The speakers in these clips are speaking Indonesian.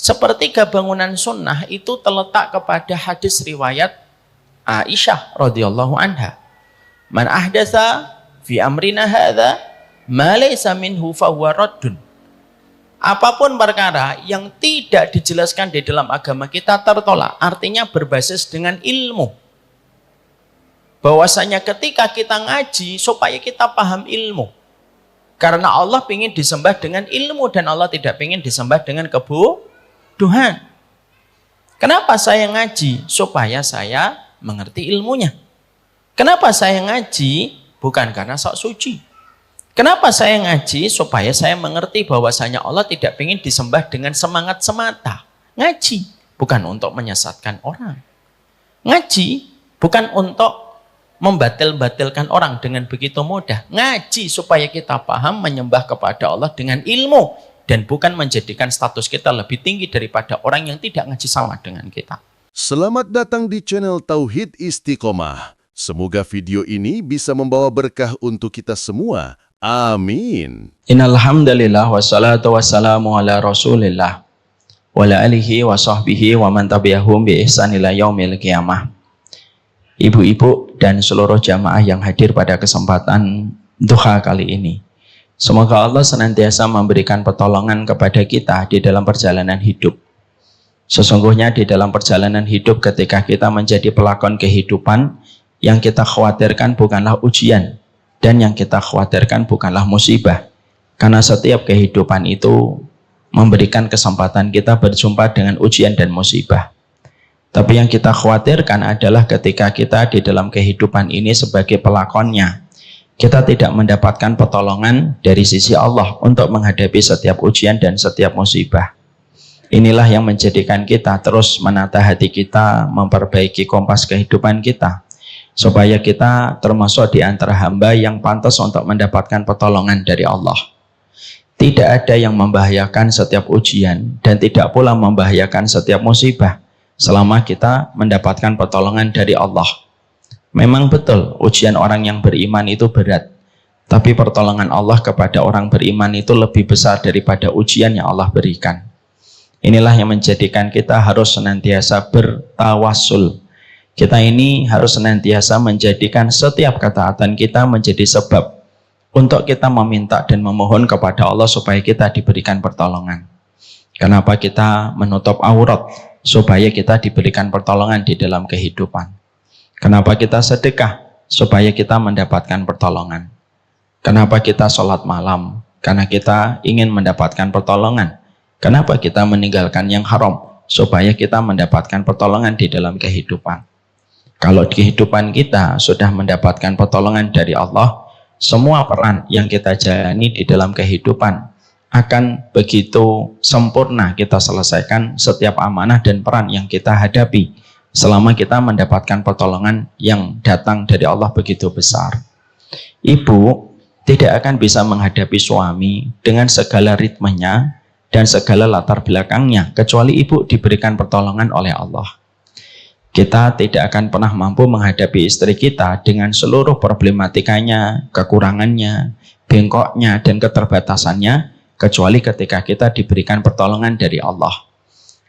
Sepertiga bangunan sunnah itu terletak kepada hadis riwayat Aisyah radhiyallahu anha. Man ahdatsa fi amrina hadza ma laysa minhu fahuwa raddun. Apapun perkara yang tidak dijelaskan di dalam agama kita tertolak. Artinya berbasis dengan ilmu. Bahwasanya ketika kita ngaji supaya kita paham ilmu. Karena Allah ingin disembah dengan ilmu dan Allah tidak ingin disembah dengan kebodohan. Kenapa saya ngaji? Supaya saya mengerti ilmunya. Kenapa saya ngaji? Bukan karena sok suci. Kenapa saya ngaji? Supaya saya mengerti bahwasanya Allah tidak ingin disembah dengan semangat semata. Ngaji bukan untuk menyesatkan orang. Ngaji bukan untuk membatil-batilkan orang dengan begitu mudah. Ngaji supaya kita paham menyembah kepada Allah dengan ilmu. Dan bukan menjadikan status kita lebih tinggi daripada orang yang tidak ngaji sama dengan kita. Selamat datang di channel Tauhid Istiqomah. Semoga video ini bisa membawa berkah untuk kita semua. Amin. Innalhamdulillah wassalatu wassalamu ala rasulillah wa ala alihi wa sahbihi wa man tabi'ahum bi ihsan ila yaumil qiyamah. Ibu-ibu dan seluruh jamaah yang hadir pada kesempatan duha kali ini, semoga Allah senantiasa memberikan pertolongan kepada kita di dalam perjalanan hidup. Sesungguhnya di dalam perjalanan hidup ketika kita menjadi pelakon kehidupan, yang kita khawatirkan bukanlah ujian, dan yang kita khawatirkan bukanlah musibah. Karena setiap kehidupan itu memberikan kesempatan kita berjumpa dengan ujian dan musibah. Tapi yang kita khawatirkan adalah ketika kita di dalam kehidupan ini sebagai pelakonnya, kita tidak mendapatkan pertolongan dari sisi Allah untuk menghadapi setiap ujian dan setiap musibah. Inilah yang menjadikan kita terus menata hati kita, memperbaiki kompas kehidupan kita, supaya kita termasuk di antara hamba yang pantas untuk mendapatkan pertolongan dari Allah. Tidak ada yang membahayakan setiap ujian dan tidak pula membahayakan setiap musibah selama kita mendapatkan pertolongan dari Allah. Memang betul ujian orang yang beriman itu berat, tapi pertolongan Allah kepada orang beriman itu lebih besar daripada ujian yang Allah berikan. Inilah yang menjadikan kita harus senantiasa bertawassul. Kita ini harus senantiasa menjadikan setiap ketaatan kita menjadi sebab untuk kita meminta dan memohon kepada Allah supaya kita diberikan pertolongan. Kenapa kita menutup aurat? Supaya kita diberikan pertolongan di dalam kehidupan. Kenapa kita sedekah? Supaya kita mendapatkan pertolongan. Kenapa kita sholat malam? Karena kita ingin mendapatkan pertolongan. Kenapa kita meninggalkan yang haram? Supaya kita mendapatkan pertolongan di dalam kehidupan. Kalau kehidupan kita sudah mendapatkan pertolongan dari Allah, semua peran yang kita jalani di dalam kehidupan akan begitu sempurna kita selesaikan setiap amanah dan peran yang kita hadapi selama kita mendapatkan pertolongan yang datang dari Allah begitu besar. Ibu tidak akan bisa menghadapi suami dengan segala ritmenya dan segala latar belakangnya kecuali ibu diberikan pertolongan oleh Allah. Kita tidak akan pernah mampu menghadapi istri kita dengan seluruh problematikanya, kekurangannya, bengkoknya, dan keterbatasannya, kecuali ketika kita diberikan pertolongan dari Allah.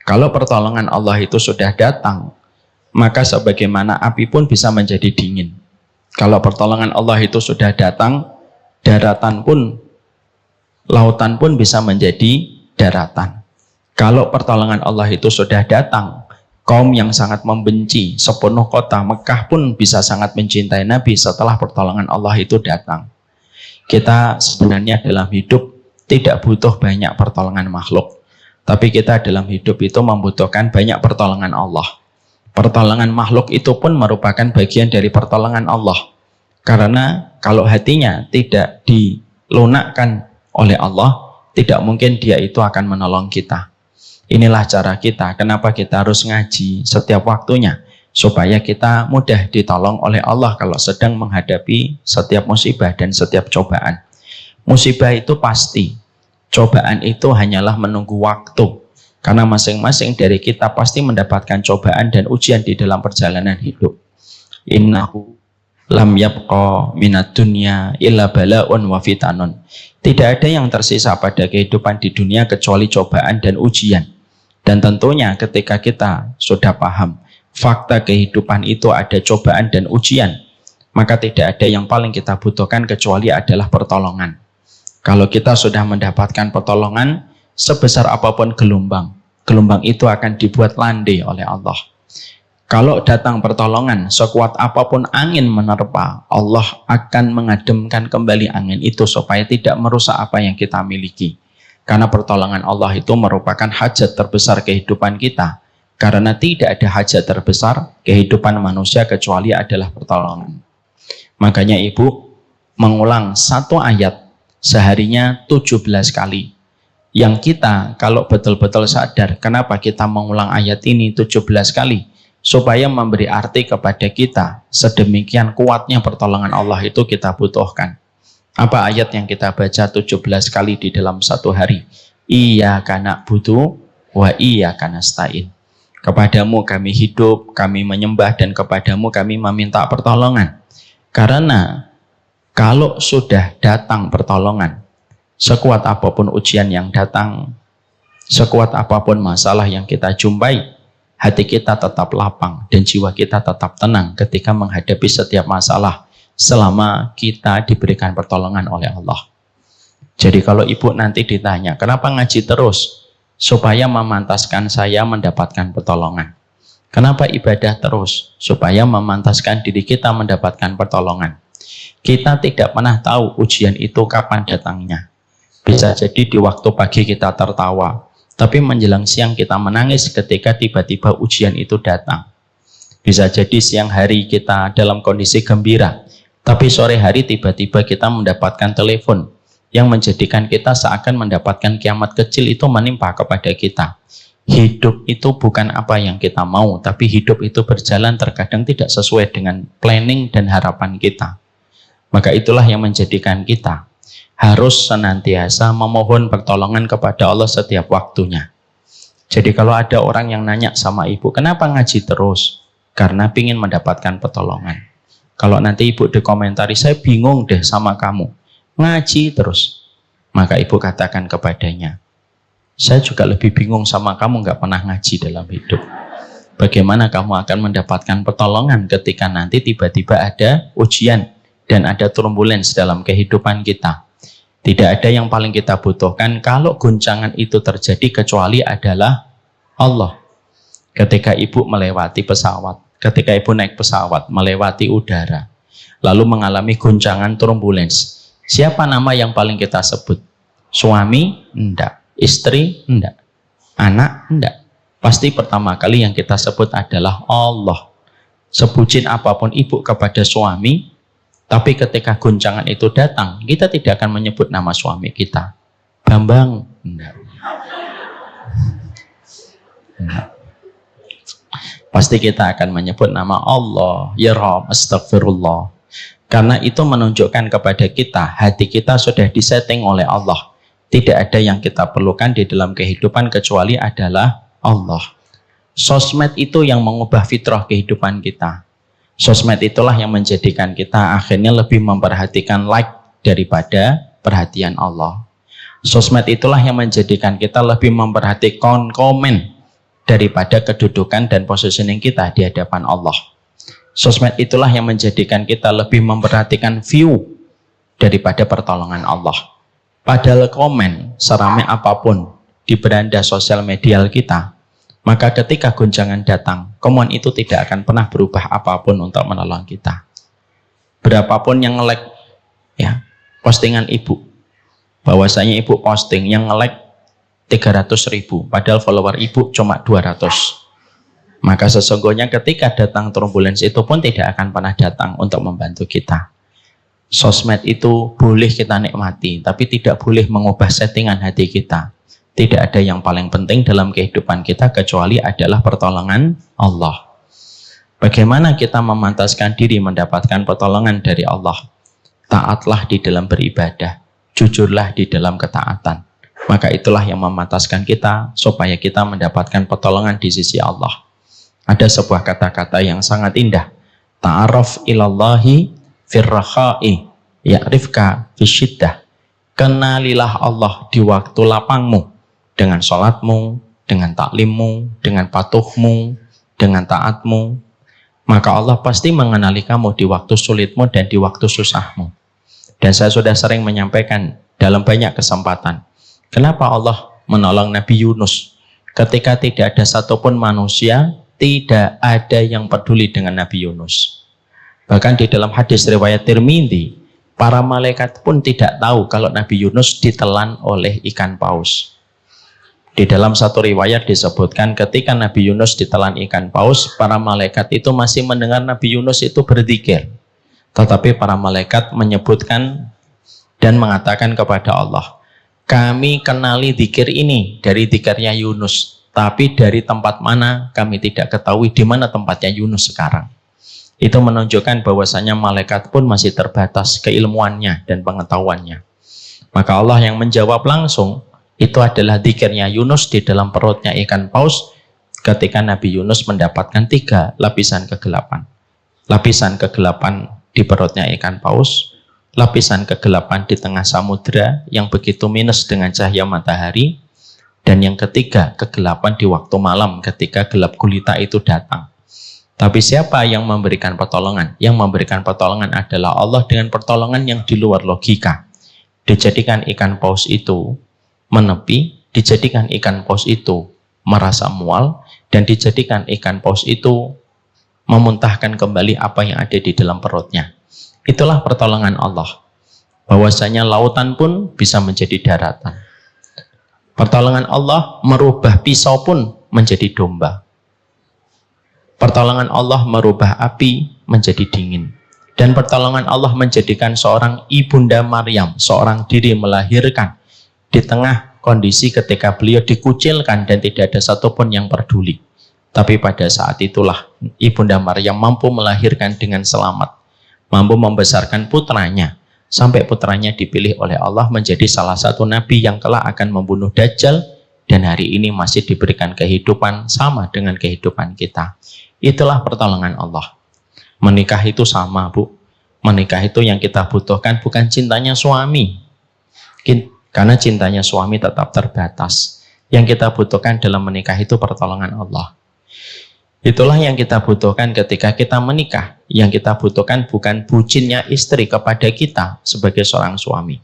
Kalau pertolongan Allah itu sudah datang, maka sebagaimana api pun bisa menjadi dingin. Kalau pertolongan Allah itu sudah datang, daratan pun, lautan pun bisa menjadi daratan. Kalau pertolongan Allah itu sudah datang, kaum yang sangat membenci sepenuh kota Mekah pun bisa sangat mencintai Nabi setelah pertolongan Allah itu datang. Kita sebenarnya dalam hidup tidak butuh banyak pertolongan makhluk, tapi kita dalam hidup itu membutuhkan banyak pertolongan Allah. Pertolongan makhluk itu pun merupakan bagian dari pertolongan Allah, karena kalau hatinya tidak dilunakkan oleh Allah, tidak mungkin dia itu akan menolong kita. Inilah cara kita, kenapa kita harus ngaji setiap waktunya, supaya kita mudah ditolong oleh Allah kalau sedang menghadapi setiap musibah dan setiap cobaan. Musibah itu pasti, cobaan itu hanyalah menunggu waktu, karena masing-masing dari kita pasti mendapatkan cobaan dan ujian di dalam perjalanan hidup. Innahu lam yabqa minad dunya illa bala'un wa fitanun. Tidak ada yang tersisa pada kehidupan di dunia kecuali cobaan dan ujian. Dan tentunya ketika kita sudah paham fakta kehidupan itu ada cobaan dan ujian, maka tidak ada yang paling kita butuhkan kecuali adalah pertolongan. Kalau kita sudah mendapatkan pertolongan, sebesar apapun gelombang itu akan dibuat landai oleh Allah. Kalau datang pertolongan, sekuat apapun angin menerpa, Allah akan mengademkan kembali angin itu supaya tidak merusak apa yang kita miliki. Karena pertolongan Allah itu merupakan hajat terbesar kehidupan kita. Karena tidak ada hajat terbesar kehidupan manusia kecuali adalah pertolongan. Makanya ibu mengulang satu ayat seharinya 17 kali. Yang kita kalau betul-betul sadar kenapa kita mengulang ayat ini 17 kali. Supaya memberi arti kepada kita sedemikian kuatnya pertolongan Allah itu kita butuhkan. Apa ayat yang kita baca 17 kali di dalam satu hari? Iyyaka na'budu wa iyyaka nasta'in. Kepadamu kami hidup, kami menyembah, dan kepadamu kami meminta pertolongan. Karena kalau sudah datang pertolongan, sekuat apapun ujian yang datang, sekuat apapun masalah yang kita jumpai, hati kita tetap lapang dan jiwa kita tetap tenang ketika menghadapi setiap masalah selama kita diberikan pertolongan oleh Allah. Jadi kalau ibu nanti ditanya, kenapa ngaji terus? Supaya memantaskan saya mendapatkan pertolongan. Kenapa ibadah terus? Supaya memantaskan diri kita mendapatkan pertolongan. Kita tidak pernah tahu ujian itu kapan datangnya. Bisa jadi di waktu pagi kita tertawa, tapi menjelang siang kita menangis ketika tiba-tiba ujian itu datang. Bisa jadi siang hari kita dalam kondisi gembira, tapi sore hari tiba-tiba kita mendapatkan telepon yang menjadikan kita seakan mendapatkan kiamat kecil itu menimpa kepada kita. Hidup itu bukan apa yang kita mau, tapi hidup itu berjalan terkadang tidak sesuai dengan planning dan harapan kita. Maka itulah yang menjadikan kita harus senantiasa memohon pertolongan kepada Allah setiap waktunya. Jadi kalau ada orang yang nanya sama ibu, kenapa ngaji terus? Karena ingin mendapatkan pertolongan. Kalau nanti ibu dikomentari, saya bingung deh sama kamu, ngaji terus. Maka ibu katakan kepadanya, saya juga lebih bingung sama kamu nggak pernah ngaji dalam hidup. Bagaimana kamu akan mendapatkan pertolongan ketika nanti tiba-tiba ada ujian dan ada turbulence dalam kehidupan kita. Tidak ada yang paling kita butuhkan kalau guncangan itu terjadi kecuali adalah Allah. Ketika ibu melewati pesawat, ketika ibu naik pesawat melewati udara, lalu mengalami guncangan turbulence, siapa nama yang paling kita sebut? Suami? Enggak. Istri? Enggak. Anak? Enggak. Pasti pertama kali yang kita sebut adalah Allah. Sebutin apapun ibu kepada suami, tapi ketika guncangan itu datang, kita tidak akan menyebut nama suami kita. Bambang? Enggak. Enggak. Pasti kita akan menyebut nama Allah, ya Rabb, astagfirullah. Karena itu menunjukkan kepada kita, hati kita sudah disetting oleh Allah. Tidak ada yang kita perlukan di dalam kehidupan kecuali adalah Allah. Sosmed itu yang mengubah fitrah kehidupan kita. Sosmed itulah yang menjadikan kita akhirnya lebih memperhatikan like daripada perhatian Allah. Sosmed itulah yang menjadikan kita lebih memperhatikan komen daripada kedudukan dan positioning kita di hadapan Allah. Sosmed itulah yang menjadikan kita lebih memperhatikan view daripada pertolongan Allah. Padahal komen seramai apapun di beranda sosial media kita, maka ketika guncangan datang, komen itu tidak akan pernah berubah apapun untuk menolong kita. Berapapun yang nge-like ya, postingan ibu, bahwasanya ibu posting yang nge-like 300.000, padahal follower ibu cuma 200. Maka sesungguhnya ketika datang turbulence itu pun tidak akan pernah datang untuk membantu kita. Sosmed itu boleh kita nikmati, tapi tidak boleh mengubah settingan hati kita. Tidak ada yang paling penting dalam kehidupan kita kecuali adalah pertolongan Allah. Bagaimana kita memantaskan diri mendapatkan pertolongan dari Allah? Taatlah di dalam beribadah, jujurlah di dalam ketaatan. Maka itulah yang memantaskan kita supaya kita mendapatkan pertolongan di sisi Allah. Ada sebuah kata-kata yang sangat indah. Ta'aruf ilallahi firrakhai ya'rifka fisyiddah. Kenalilah Allah di waktu lapangmu dengan sholatmu, dengan taklimmu, dengan patuhmu, dengan taatmu, maka Allah pasti mengenali kamu di waktu sulitmu dan di waktu susahmu. Dan saya sudah sering menyampaikan dalam banyak kesempatan, kenapa Allah menolong Nabi Yunus ketika tidak ada satupun manusia, tidak ada yang peduli dengan Nabi Yunus. Bahkan di dalam hadis riwayat Tirmidzi, para malaikat pun tidak tahu kalau Nabi Yunus ditelan oleh ikan paus. Di dalam satu riwayat disebutkan ketika Nabi Yunus ditelan ikan paus, para malaikat itu masih mendengar Nabi Yunus itu berzikir. Tetapi para malaikat menyebutkan dan mengatakan kepada Allah, kami kenali zikir ini dari zikirnya Yunus, tapi dari tempat mana kami tidak ketahui di mana tempatnya Yunus sekarang. Itu menunjukkan bahwasanya malaikat pun masih terbatas keilmuannya dan pengetahuannya. Maka Allah yang menjawab langsung, itu adalah zikirnya Yunus di dalam perutnya ikan paus ketika Nabi Yunus mendapatkan 3 lapisan kegelapan. Lapisan kegelapan di perutnya ikan paus, lapisan kegelapan di tengah samudra yang begitu minus dengan cahaya matahari, dan yang ketiga, kegelapan di waktu malam ketika gelap gulita itu datang. Tapi siapa yang memberikan pertolongan? Yang memberikan pertolongan adalah Allah dengan pertolongan yang di luar logika. Dijadikan ikan paus itu menepi, dijadikan ikan paus itu merasa mual, dan dijadikan ikan paus itu memuntahkan kembali apa yang ada di dalam perutnya. Itulah pertolongan Allah. Bahwasanya lautan pun bisa menjadi daratan. Pertolongan Allah merubah pisau pun menjadi domba. Pertolongan Allah merubah api menjadi dingin. Dan pertolongan Allah menjadikan seorang ibunda Maryam, seorang diri melahirkan, di tengah kondisi ketika beliau dikucilkan dan tidak ada satupun yang peduli. Tapi pada saat itulah ibunda Maryam mampu melahirkan dengan selamat, mampu membesarkan putranya, sampai putranya dipilih oleh Allah menjadi salah satu nabi yang kelak akan membunuh Dajjal, dan hari ini masih diberikan kehidupan sama dengan kehidupan kita. Itulah pertolongan Allah. Menikah itu sama, Bu. Menikah itu yang kita butuhkan bukan cintanya suami, karena cintanya suami tetap terbatas. Yang kita butuhkan dalam menikah itu pertolongan Allah. Itulah yang kita butuhkan ketika kita menikah. Yang kita butuhkan bukan bucinnya istri kepada kita sebagai seorang suami.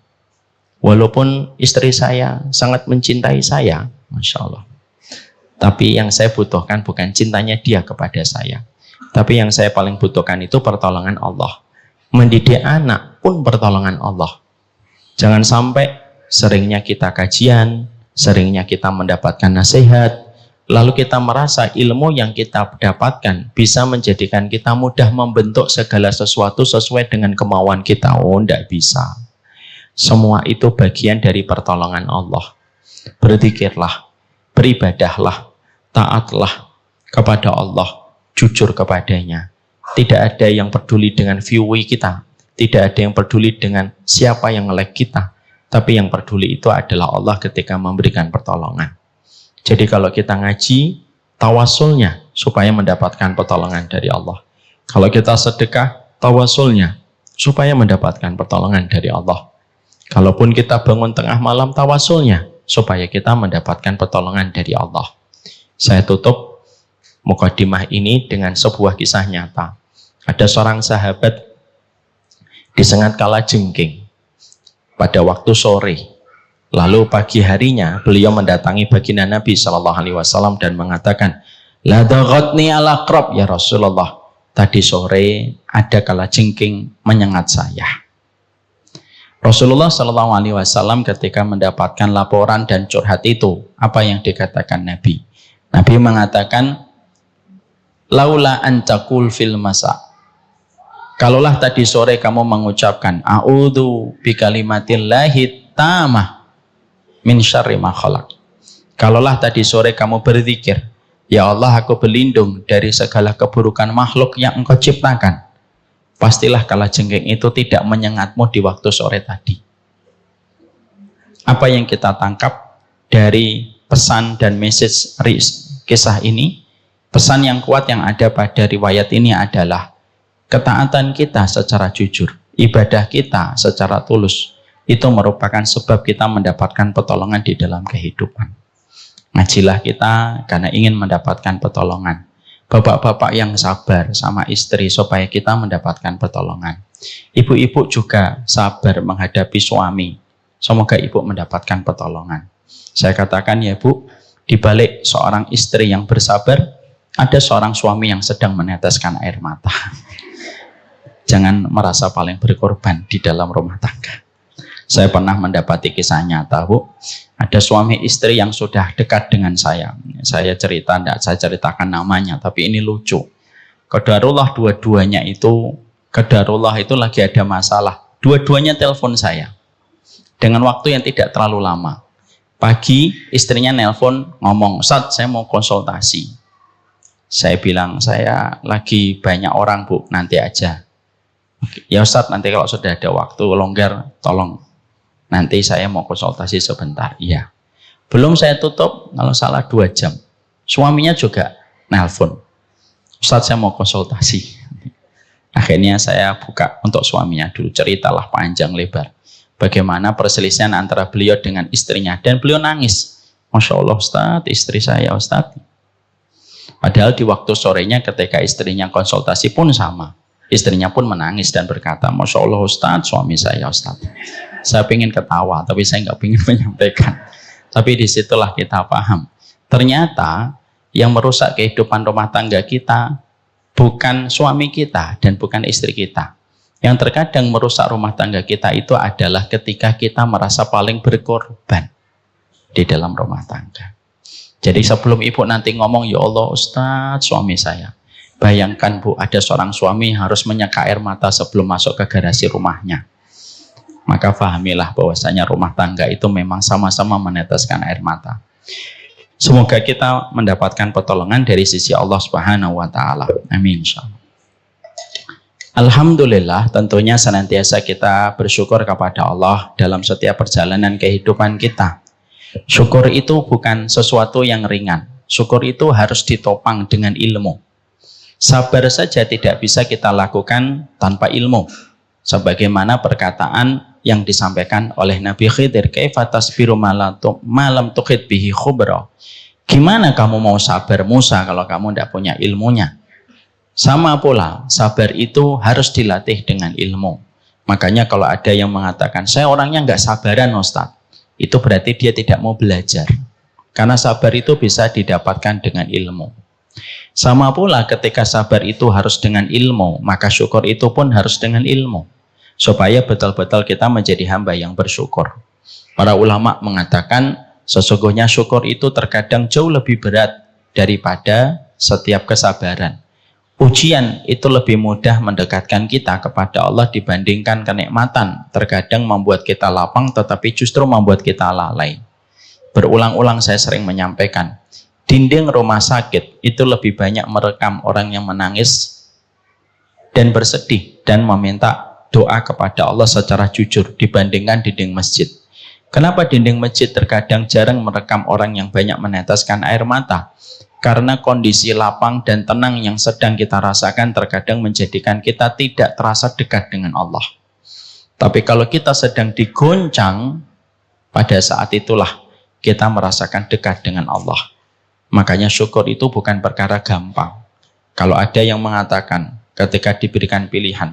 Walaupun istri saya sangat mencintai saya, Masya Allah. Tapi yang saya butuhkan bukan cintanya dia kepada saya. Tapi yang saya paling butuhkan itu pertolongan Allah. Mendidik anak pun pertolongan Allah. Jangan sampai seringnya kita kajian, seringnya kita mendapatkan nasihat, lalu kita merasa ilmu yang kita dapatkan bisa menjadikan kita mudah membentuk segala sesuatu sesuai dengan kemauan kita. Oh, tidak bisa. Semua itu bagian dari pertolongan Allah. Berzikirlah, beribadahlah, taatlah kepada Allah, jujur kepadanya. Tidak ada yang peduli dengan view kita, tidak ada yang peduli dengan siapa yang nge-like kita. Tapi yang peduli itu adalah Allah ketika memberikan pertolongan. Jadi kalau kita ngaji, tawasulnya supaya mendapatkan pertolongan dari Allah. Kalau kita sedekah, tawasulnya supaya mendapatkan pertolongan dari Allah. Kalaupun kita bangun tengah malam, tawasulnya supaya kita mendapatkan pertolongan dari Allah. Saya tutup mukadimah ini dengan sebuah kisah nyata. Ada seorang sahabat disengat kalajengking pada waktu sore. Lalu pagi harinya beliau mendatangi baginda Nabi Shallallahu Alaihi Wasallam dan mengatakan, la daghatni ala aqrab ya Rasulullah. Tadi sore ada kalajengking menyengat saya. Rasulullah Shallallahu Alaihi Wasallam ketika mendapatkan laporan dan curhat itu, apa yang dikatakan Nabi? Nabi mengatakan, laula an taqul fil masa. Kalaulah tadi sore kamu mengucapkan a'udzu bikalimatillahi tamah min syarri ma khalaq. Kalaulah tadi sore kamu berzikir, ya Allah aku berlindung dari segala keburukan makhluk yang engkau ciptakan, pastilah kalajengking itu tidak menyengatmu di waktu sore tadi. Apa yang kita tangkap dari pesan dan message kisah ini? Pesan yang kuat yang ada pada riwayat ini adalah ketaatan kita secara jujur, ibadah kita secara tulus, itu merupakan sebab kita mendapatkan pertolongan di dalam kehidupan. Ngajilah kita karena ingin mendapatkan pertolongan. Bapak-bapak yang sabar sama istri supaya kita mendapatkan pertolongan. Ibu-ibu juga sabar menghadapi suami. Semoga ibu mendapatkan pertolongan. Saya katakan ya Bu, di balik seorang istri yang bersabar, ada seorang suami yang sedang meneteskan air mata. Jangan merasa paling berkorban di dalam rumah tangga. Saya pernah mendapati kisah nyata, Bu. Ada suami istri yang sudah dekat dengan saya. Saya ceritakan namanya, tapi ini lucu. Qadarullah dua-duanya itu, qadarullah itu lagi ada masalah. Dua-duanya telepon saya. Dengan waktu yang tidak terlalu lama. Pagi, istrinya nelpon ngomong, "Ustadz, saya mau konsultasi." Saya bilang, "Saya lagi banyak orang, Bu, nanti aja." "Ya Ustadz, nanti kalau sudah ada waktu longgar, tolong. Nanti saya mau konsultasi sebentar." Iya. Belum saya tutup, kalau salah 2 jam. Suaminya juga nelpon. "Ustadz, saya mau konsultasi." Akhirnya saya buka untuk suaminya dulu. Ceritalah panjang lebar. Bagaimana perselisihan antara beliau dengan istrinya. Dan beliau nangis. "Masya Allah Ustadz, istri saya Ustadz." Padahal di waktu sorenya ketika istrinya konsultasi pun sama. Istrinya pun menangis dan berkata, "Masya Allah Ustadz, suami saya Ustadz." Saya ingin ketawa, tapi saya nggak ingin menyampaikan. Tapi disitulah kita paham. Ternyata yang merusak kehidupan rumah tangga kita bukan suami kita dan bukan istri kita. Yang terkadang merusak rumah tangga kita itu adalah ketika kita merasa paling berkorban di dalam rumah tangga. Jadi sebelum ibu nanti ngomong, "Ya Allah Ustadz, suami saya." Bayangkan Bu, ada seorang suami harus menyeka air mata sebelum masuk ke garasi rumahnya. Maka fahamilah bahwasanya rumah tangga itu memang sama-sama meneteskan air mata. Semoga kita mendapatkan pertolongan dari sisi Allah Subhanahu wa taala. Amin insyaallah. Alhamdulillah, tentunya senantiasa kita bersyukur kepada Allah dalam setiap perjalanan kehidupan kita. Syukur itu bukan sesuatu yang ringan. Syukur itu harus ditopang dengan ilmu. Sabar saja tidak bisa kita lakukan tanpa ilmu. Sebagaimana perkataan yang disampaikan oleh Nabi Khidir, "Kaifa tasbiru malam tukhid bihi khubra." Gimana kamu mau sabar Musa kalau kamu tidak punya ilmunya? Sama pula, sabar itu harus dilatih dengan ilmu. Makanya kalau ada yang mengatakan, "Saya orangnya nggak sabaran Ustaz," itu berarti dia tidak mau belajar. Karena sabar itu bisa didapatkan dengan ilmu. Sama pula ketika sabar itu harus dengan ilmu, maka syukur itu pun harus dengan ilmu. Supaya betul-betul kita menjadi hamba yang bersyukur. Para ulama mengatakan, sesungguhnya syukur itu terkadang jauh lebih berat daripada setiap kesabaran. Ujian itu lebih mudah mendekatkan kita kepada Allah dibandingkan kenikmatan. Terkadang membuat kita lapang tetapi justru membuat kita lalai. Berulang-ulang saya sering menyampaikan, dinding rumah sakit itu lebih banyak merekam orang yang menangis dan bersedih dan meminta doa kepada Allah secara jujur dibandingkan dinding masjid. Kenapa dinding masjid terkadang jarang merekam orang yang banyak meneteskan air mata? Karena kondisi lapang dan tenang yang sedang kita rasakan terkadang menjadikan kita tidak terasa dekat dengan Allah. Tapi kalau kita sedang digoncang, pada saat itulah kita merasakan dekat dengan Allah. Makanya syukur itu bukan perkara gampang. Kalau ada yang mengatakan ketika diberikan pilihan,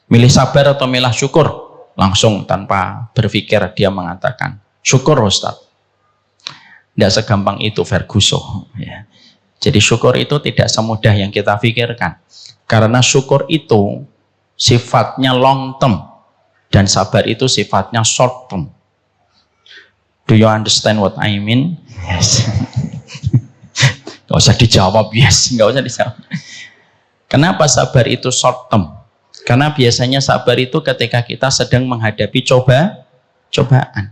milih sabar atau milih syukur, langsung tanpa berpikir dia mengatakan, "Syukur Ustaz." Tidak segampang itu Ferguson. Ya. Jadi syukur itu tidak semudah yang kita pikirkan. Karena syukur itu sifatnya long term. Dan sabar itu sifatnya short term. Do you understand what I mean? Yes. Gak usah dijawab, yes. Gak usah dijawab. Kenapa sabar itu short term? Karena biasanya sabar itu ketika kita sedang menghadapi cobaan.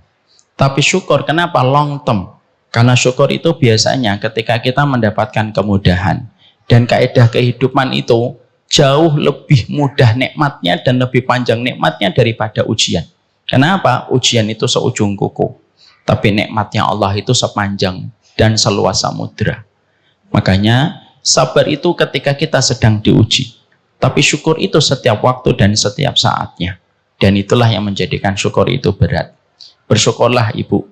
Tapi syukur kenapa long term? Karena syukur itu biasanya ketika kita mendapatkan kemudahan. Dan kaidah kehidupan itu jauh lebih mudah nikmatnya dan lebih panjang nikmatnya daripada ujian. Kenapa? Ujian itu seujung kuku. Tapi nikmatnya Allah itu sepanjang dan seluas samudra. Makanya sabar itu ketika kita sedang diuji. Tapi syukur itu setiap waktu dan setiap saatnya. Dan itulah yang menjadikan syukur itu berat. Bersyukurlah ibu.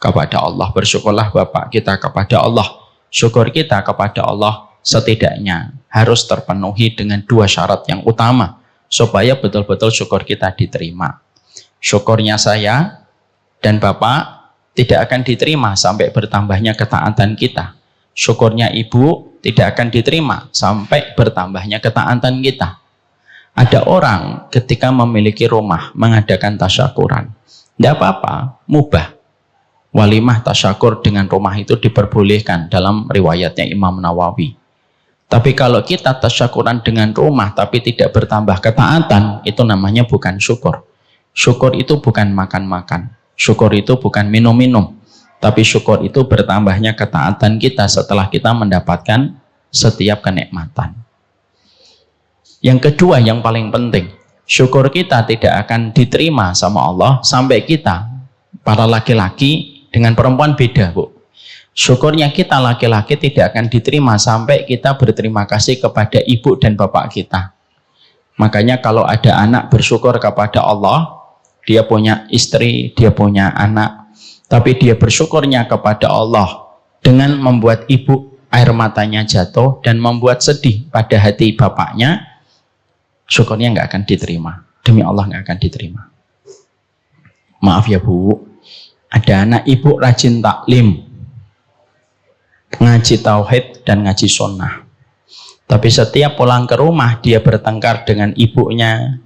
kepada Allah. Bersyukurlah bapak kita kepada Allah. Syukur kita kepada Allah setidaknya harus terpenuhi dengan 2 syarat yang utama supaya betul-betul syukur kita diterima. Syukurnya saya dan bapak tidak akan diterima sampai bertambahnya ketaatan kita. Syukurnya ibu tidak akan diterima sampai bertambahnya ketaatan kita. Ada orang ketika memiliki rumah mengadakan tasyakuran, tidak apa-apa, mubah. Walimah tasyakur dengan rumah itu diperbolehkan dalam riwayatnya Imam Nawawi. Tapi kalau kita tasyakuran dengan rumah tapi tidak bertambah ketaatan, itu namanya bukan syukur. Syukur itu bukan makan-makan. Syukur itu bukan minum-minum. Tapi syukur itu bertambahnya ketaatan kita setelah kita mendapatkan setiap kenikmatan. Yang kedua yang paling penting, syukur kita tidak akan diterima sama Allah sampai kita, para laki-laki dengan perempuan beda, Bu. Syukurnya kita laki-laki tidak akan diterima sampai kita berterima kasih kepada ibu dan bapak kita. Makanya kalau ada anak bersyukur kepada Allah, dia punya istri, dia punya anak, tapi dia bersyukurnya kepada Allah dengan membuat ibu air matanya jatuh dan membuat sedih pada hati bapaknya, syukurnya nggak akan diterima. Demi Allah nggak akan diterima. Maaf ya Bu, ada anak ibu rajin taklim, ngaji tauhid dan ngaji sunnah. Tapi setiap pulang ke rumah dia bertengkar dengan ibunya,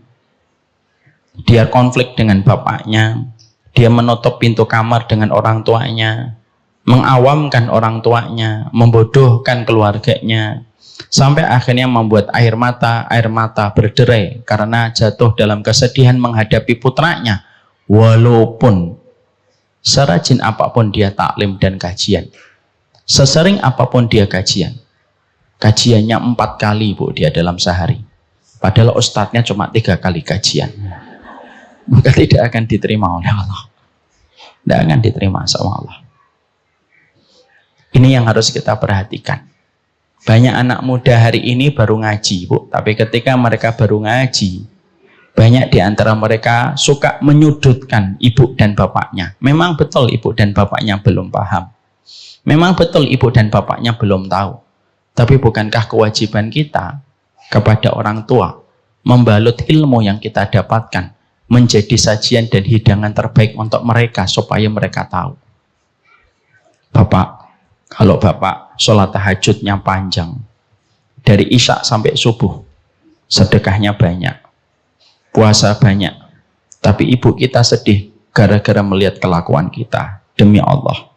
dia konflik dengan bapaknya, dia menutup pintu kamar dengan orang tuanya, mengawamkan orang tuanya, membodohkan keluarganya, sampai akhirnya membuat air mata berderai karena jatuh dalam kesedihan menghadapi putranya. Walaupun serajin apapun dia taklim dan kajian, sesering apapun dia kajian, kajiannya 4 kali Bu dia dalam sehari, padahal ustadznya cuma 3 kali kajian, maka tidak akan diterima oleh Allah. Tidak akan diterima sama Allah. Ini yang harus kita perhatikan. Banyak anak muda hari ini baru ngaji Bu, tapi ketika mereka baru ngaji, banyak di antara mereka suka menyudutkan ibu dan bapaknya. Memang betul ibu dan bapaknya belum paham. Memang betul ibu dan bapaknya belum tahu. Tapi bukankah kewajiban kita kepada orang tua membalut ilmu yang kita dapatkan menjadi sajian dan hidangan terbaik untuk mereka supaya mereka tahu. Bapak, kalau bapak sholat tahajudnya panjang, dari isya sampai subuh, sedekahnya banyak, puasa banyak, tapi ibu kita sedih gara-gara melihat kelakuan kita, demi Allah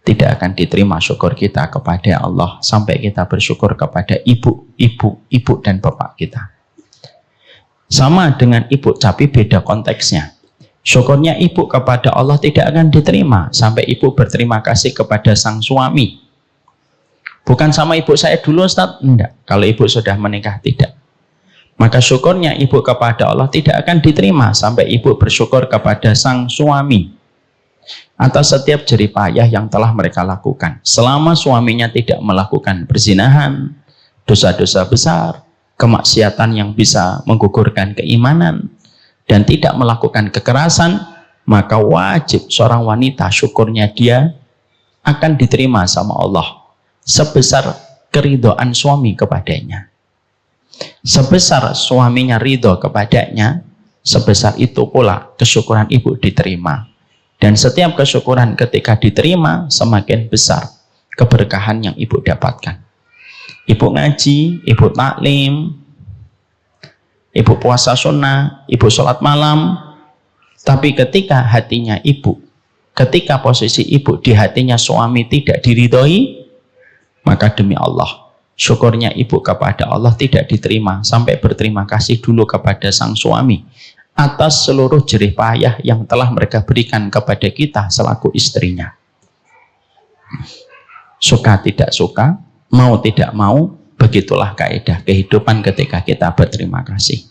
tidak akan diterima syukur kita kepada Allah sampai kita bersyukur kepada ibu dan bapak kita. Sama dengan ibu, tapi beda konteksnya. Syukurnya ibu kepada Allah tidak akan diterima sampai ibu berterima kasih kepada sang suami. Bukan sama ibu saya dulu Ustaz, enggak. Kalau ibu sudah menikah tidak. Maka syukurnya ibu kepada Allah tidak akan diterima sampai ibu bersyukur kepada sang suami atas setiap jerih payah yang telah mereka lakukan. Selama suaminya tidak melakukan perzinahan, dosa-dosa besar, kemaksiatan yang bisa menggugurkan keimanan, dan tidak melakukan kekerasan, maka wajib seorang wanita syukurnya dia akan diterima sama Allah sebesar keridhaan suami kepadanya. Sebesar suaminya ridho kepadanya, sebesar itu pula kesyukuran ibu diterima. Dan setiap kesyukuran ketika diterima, semakin besar keberkahan yang ibu dapatkan. Ibu ngaji, ibu taklim, ibu puasa sunnah, ibu sholat malam, tapi ketika hatinya ibu, ketika posisi ibu di hatinya suami tidak diridhoi, maka demi Allah, syukurnya ibu kepada Allah tidak diterima sampai berterima kasih dulu kepada sang suami atas seluruh jerih payah yang telah mereka berikan kepada kita selaku istrinya. Suka tidak suka, mau tidak mau, begitulah kaidah kehidupan ketika kita berterima kasih.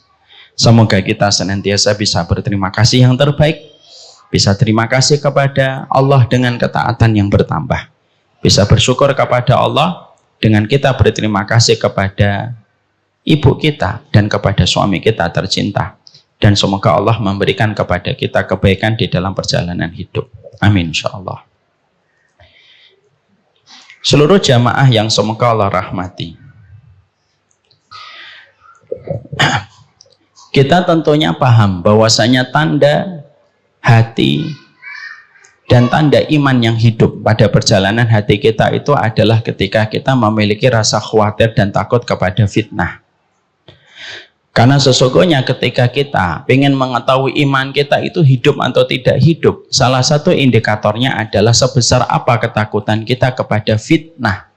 Semoga kita senantiasa bisa berterima kasih yang terbaik, bisa terima kasih kepada Allah dengan ketaatan yang bertambah, bisa bersyukur kepada Allah dengan kita berterima kasih kepada ibu kita dan kepada suami kita tercinta. Dan semoga Allah memberikan kepada kita kebaikan di dalam perjalanan hidup. Amin insyaallah. Seluruh jamaah yang semoga Allah rahmati, kita tentunya paham bahwasanya tanda hati dan tanda iman yang hidup pada perjalanan hati kita itu adalah ketika kita memiliki rasa khawatir dan takut kepada fitnah. Karena sesungguhnya ketika kita ingin mengetahui iman kita itu hidup atau tidak hidup, salah satu indikatornya adalah sebesar apa ketakutan kita kepada fitnah.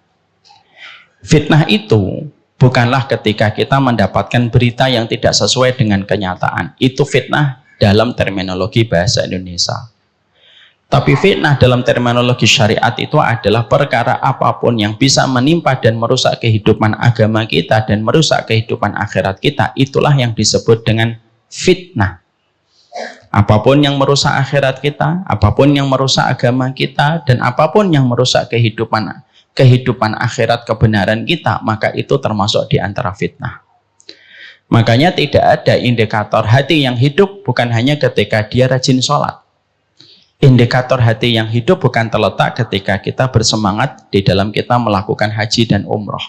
Fitnah itu bukanlah ketika kita mendapatkan berita yang tidak sesuai dengan kenyataan. Itu fitnah dalam terminologi bahasa Indonesia. Tapi fitnah dalam terminologi syariat itu adalah perkara apapun yang bisa menimpa dan merusak kehidupan agama kita dan merusak kehidupan akhirat kita. Itulah yang disebut dengan fitnah. Apapun yang merusak akhirat kita, apapun yang merusak agama kita, dan apapun yang merusak kehidupan akhirat kebenaran kita, maka itu termasuk di antara fitnah. Makanya tidak ada indikator hati yang hidup bukan hanya ketika dia rajin sholat. Indikator hati yang hidup bukan terletak ketika kita bersemangat di dalam kita melakukan haji dan umroh.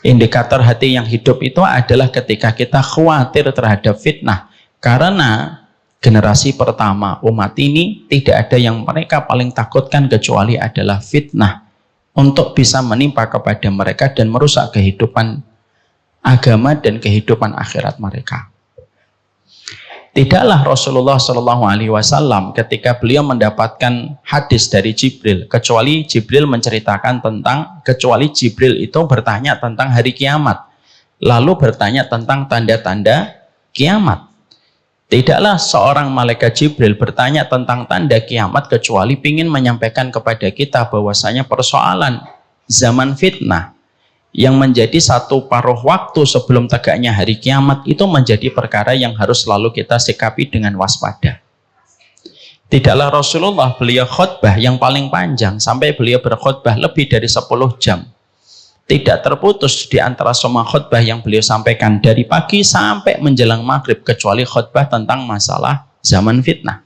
Indikator hati yang hidup itu adalah ketika kita khawatir terhadap fitnah. Karena generasi pertama umat ini tidak ada yang mereka paling takutkan kecuali adalah fitnah. Untuk bisa menimpa kepada mereka dan merusak kehidupan agama dan kehidupan akhirat mereka. Tidaklah Rasulullah SAW ketika beliau mendapatkan hadis dari Jibril, kecuali Jibril itu bertanya tentang hari kiamat, lalu bertanya tentang tanda-tanda kiamat. Tidaklah seorang malaikat Jibril bertanya tentang tanda kiamat kecuali ingin menyampaikan kepada kita bahwasanya persoalan zaman fitnah yang menjadi satu paruh waktu sebelum tegaknya hari kiamat itu menjadi perkara yang harus selalu kita sikapi dengan waspada. Tidaklah Rasulullah beliau khutbah yang paling panjang sampai beliau berkhutbah lebih dari 10 jam. Tidak terputus di antara semua khutbah yang beliau sampaikan dari pagi sampai menjelang maghrib kecuali khutbah tentang masalah zaman fitnah.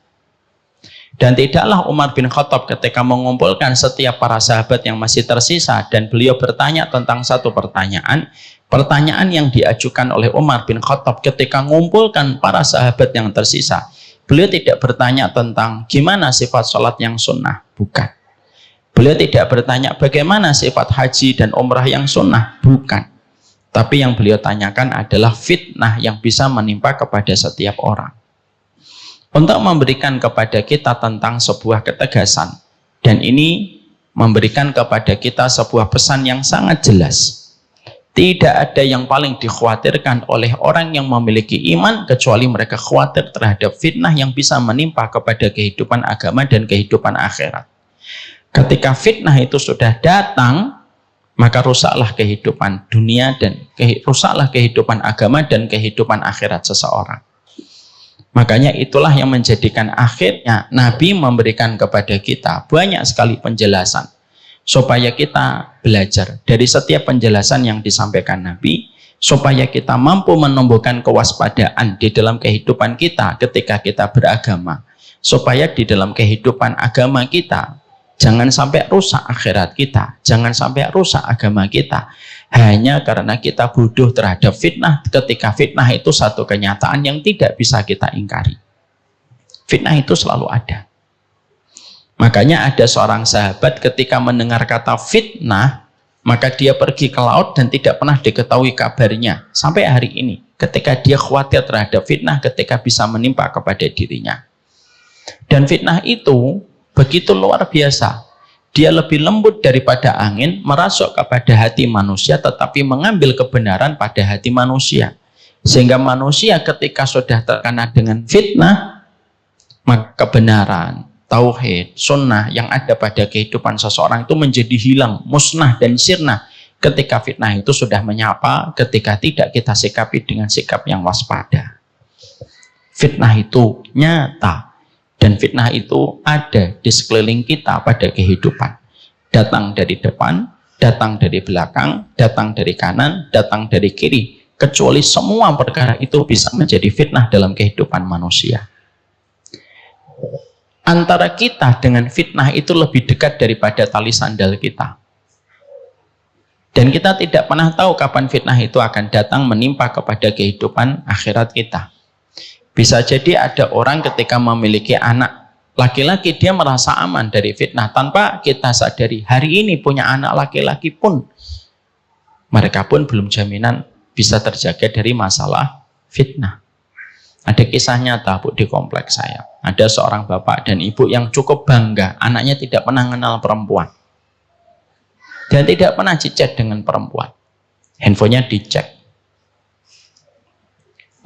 Dan tidaklah Umar bin Khattab ketika mengumpulkan setiap para sahabat yang masih tersisa dan beliau bertanya tentang satu pertanyaan yang diajukan oleh Umar bin Khattab ketika mengumpulkan para sahabat yang tersisa. Beliau tidak bertanya tentang gimana sifat sholat yang sunnah, bukan. Beliau tidak bertanya bagaimana sifat haji dan umrah yang sunnah, bukan. Tapi yang beliau tanyakan adalah fitnah yang bisa menimpa kepada setiap orang. Untuk memberikan kepada kita tentang sebuah ketegasan, dan ini memberikan kepada kita sebuah pesan yang sangat jelas. Tidak ada yang paling dikhawatirkan oleh orang yang memiliki iman kecuali mereka khawatir terhadap fitnah yang bisa menimpa kepada kehidupan agama dan kehidupan akhirat. Ketika fitnah itu sudah datang, maka rusaklah kehidupan dunia dan rusaklah kehidupan agama dan kehidupan akhirat seseorang. Makanya itulah yang menjadikan akhirnya Nabi memberikan kepada kita banyak sekali penjelasan supaya kita belajar dari setiap penjelasan yang disampaikan Nabi, supaya kita mampu menumbuhkan kewaspadaan di dalam kehidupan kita ketika kita beragama, supaya di dalam kehidupan agama kita jangan sampai rusak akhirat kita, jangan sampai rusak agama kita hanya karena kita bodoh terhadap fitnah, ketika fitnah itu satu kenyataan yang tidak bisa kita ingkari. Fitnah itu selalu ada. Makanya ada seorang sahabat ketika mendengar kata fitnah, maka dia pergi ke laut dan tidak pernah diketahui kabarnya sampai hari ini, ketika dia khawatir terhadap fitnah ketika bisa menimpa kepada dirinya. Dan fitnah itu begitu luar biasa. Dia lebih lembut daripada angin, merasuk kepada hati manusia, tetapi mengambil kebenaran pada hati manusia. Sehingga manusia ketika sudah terkena dengan fitnah, maka kebenaran, tauhid, sunnah yang ada pada kehidupan seseorang itu menjadi hilang, musnah dan sirna. Ketika fitnah itu sudah menyapa, ketika tidak kita sikapi dengan sikap yang waspada. Fitnah itu nyata. Dan fitnah itu ada di sekeliling kita pada kehidupan. Datang dari depan, datang dari belakang, datang dari kanan, datang dari kiri. kecuali semua perkara itu bisa menjadi fitnah dalam kehidupan manusia. Antara kita dengan fitnah itu lebih dekat daripada tali sandal kita. Dan kita tidak pernah tahu kapan fitnah itu akan datang menimpa kepada kehidupan akhirat kita. Bisa jadi ada orang ketika memiliki anak laki-laki, dia merasa aman dari fitnah tanpa kita sadari. Hari ini punya anak laki-laki pun, mereka pun belum jaminan bisa terjaga dari masalah fitnah. Ada kisah nyata, Bu, di kompleks saya. Ada seorang bapak dan ibu yang cukup bangga, anaknya tidak pernah mengenal perempuan. Dan tidak pernah cicet dengan perempuan. Handphonenya dicek.